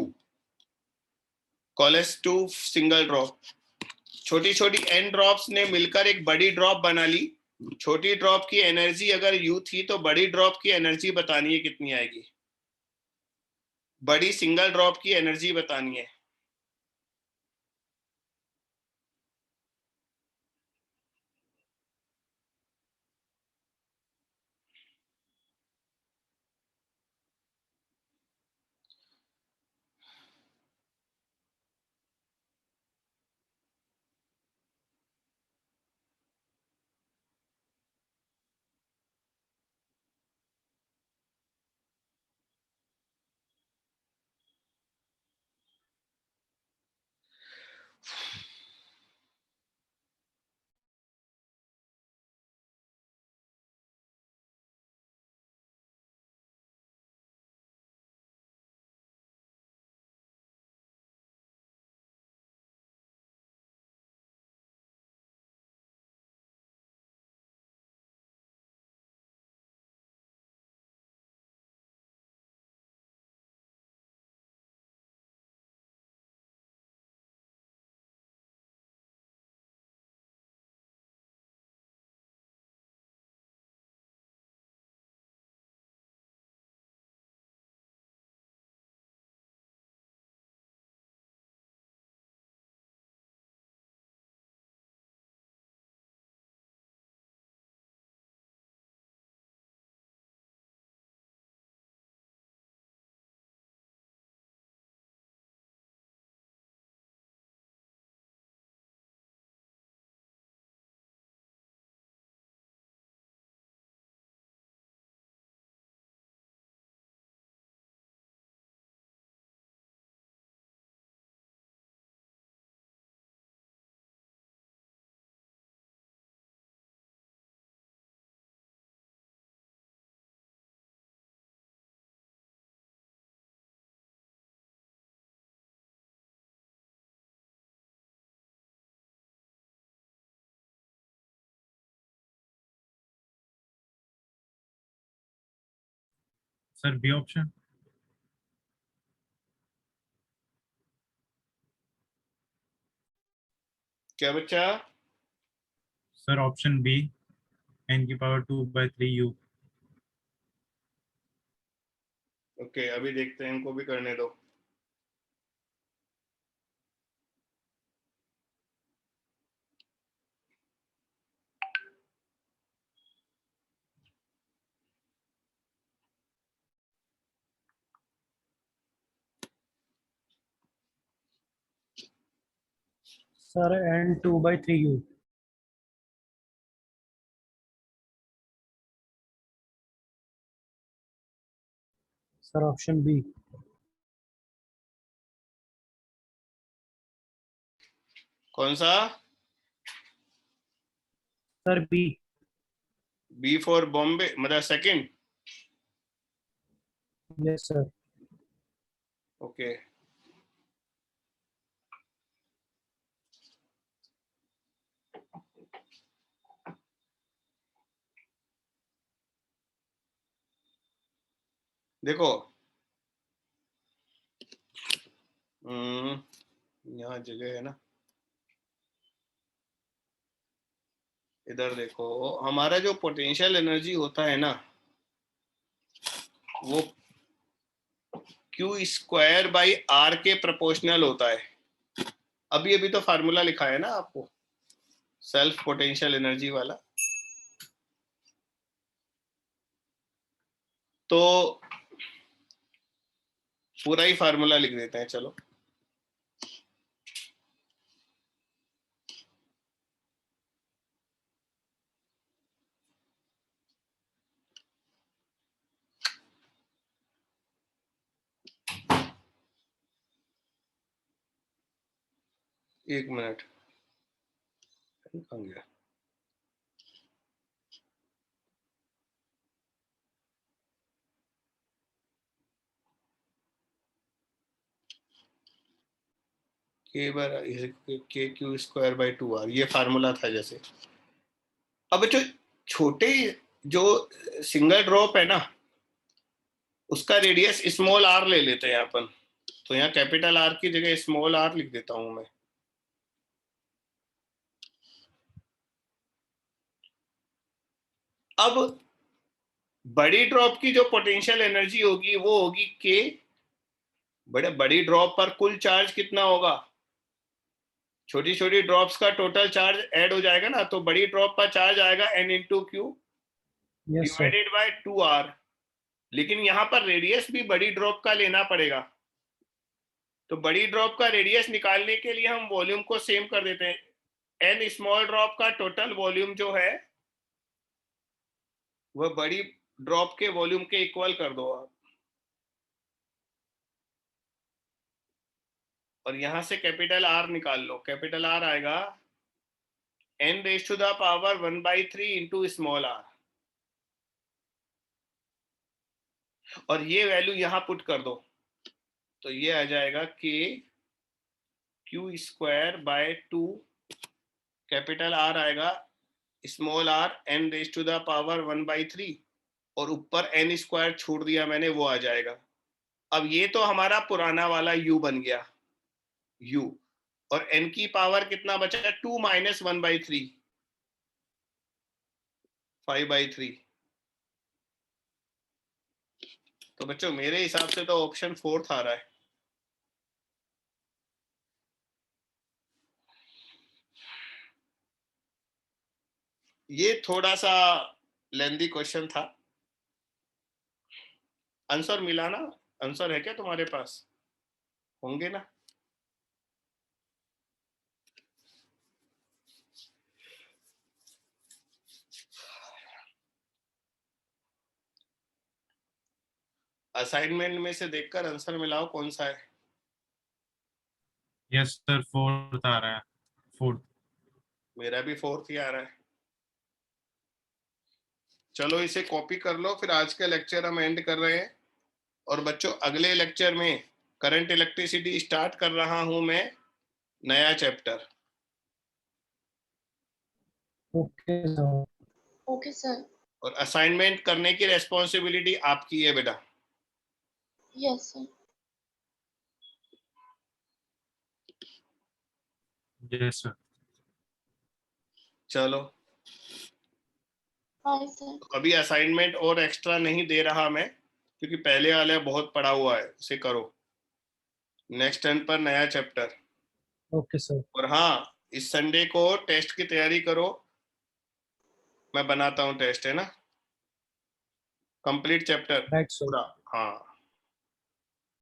C: coalesce to single drop। छोटी छोटी n ड्रॉप्स ने मिलकर एक बड़ी ड्रॉप बना ली। छोटी ड्रॉप की एनर्जी अगर u थी तो बड़ी ड्रॉप की एनर्जी बतानी है कितनी आएगी, बड़ी सिंगल ड्रॉप की एनर्जी बतानी है।
A: Sir B option.
C: क्या बच्चा?
A: सर ऑप्शन बी, n की पावर 2/3 u।
C: ओके अभी देखते हैं, इनको भी करने दो।
B: Sir n2/3u। Sir option B.
C: कौन सा?
B: Sir B.
C: B for Bombay, मतलब सेकंड।
B: Yes sir.
C: ओके देखो, यहाँ जगह है ना, इधर देखो, हमारा जो पोटेंशियल एनर्जी होता है ना, वो क्यू स्क्वायर बाई आर के प्रोपोर्शनल होता है। अभी तो फार्मूला लिखा है ना आपको, सेल्फ पोटेंशियल एनर्जी वाला। तो पूरा ही फार्मूला लिख देते हैं, चलो। एक मिनट, कहाँ गया? के क्यू स्क्वायर बाई 2r, ये फार्मूला था जैसे। अब जो छोटे जो सिंगल ड्रॉप है ना, उसका रेडियस स्मॉल आर ले लेते हैं अपन। तो यहाँ कैपिटल आर की जगह स्मॉल आर लिख देता हूं मैं। अब बड़ी ड्रॉप की जो पोटेंशियल एनर्जी होगी वो होगी के। बड़ी ड्रॉप पर कुल चार्ज कितना होगा? छोटी छोटी ड्रॉप्स का टोटल चार्ज ऐड हो जाएगा ना, तो बड़ी ड्रॉप पर चार्ज आएगा n into Q divided by 2r। लेकिन यहाँ पर रेडियस भी बड़ी ड्रॉप का लेना पड़ेगा। तो बड़ी ड्रॉप का रेडियस निकालने के लिए हम वॉल्यूम को सेम कर देते हैं। n स्मॉल ड्रॉप का टोटल वॉल्यूम जो है वह बड़ी ड्रॉप के वॉल्यूम के इक्वल कर दो आप। और यहां से कैपिटल आर निकाल लो। कैपिटल आर आएगा n raise to the power 1/3 into small R. और ये वैल्यू यहां पुट कर दो, तो ये आ जाएगा के Q square by 2, capital R आएगा small R n raise to the power 1/3, और ऊपर n स्क्वायर छोड़ दिया मैंने, वो आ जाएगा। अब ये तो हमारा पुराना वाला u बन गया, u। और n की पावर कितना बचा? 2 माइनस 1/3, 5/3। तो बच्चों मेरे हिसाब से तो ऑप्शन 4 आ रहा है। ये थोड़ा सा लेंदी क्वेश्चन था। आंसर मिला ना? आंसर है क्या तुम्हारे पास? होंगे ना? असाइनमेंट में से देखकर आंसर मिलाओ कौन सा है।
A: यस सर, 4 आ रहा है, 4।
C: मेरा भी 4 ही आ रहा है। चलो इसे कॉपी कर लो, फिर आज का लेक्चर हम एंड कर रहे हैं। और बच्चों अगले लेक्चर में करंट इलेक्ट्रिसिटी स्टार्ट कर रहा हूं मैं, नया chapter.
B: Okay sir.
D: Okay sir.
C: और असाइनमेंट करने की रेस्पॉन्सिबिलिटी आपकी है बेटा।
D: Yes sir.
A: Yes sir.
C: चलो
D: बाय सर।
C: अभी असाइनमेंट और एक्स्ट्रा नहीं दे रहा मैं, क्योंकि पहले वाला बहुत पड़ा हुआ है, उसे करो। नेक्स्ट टर्न पर नया चैप्टर।
B: Okay sir.
C: और हाँ, इस संडे को टेस्ट की तैयारी करो, मैं बनाता हूँ टेस्ट, है ना? Complete chapter
B: right sir.
C: पूरा। हाँ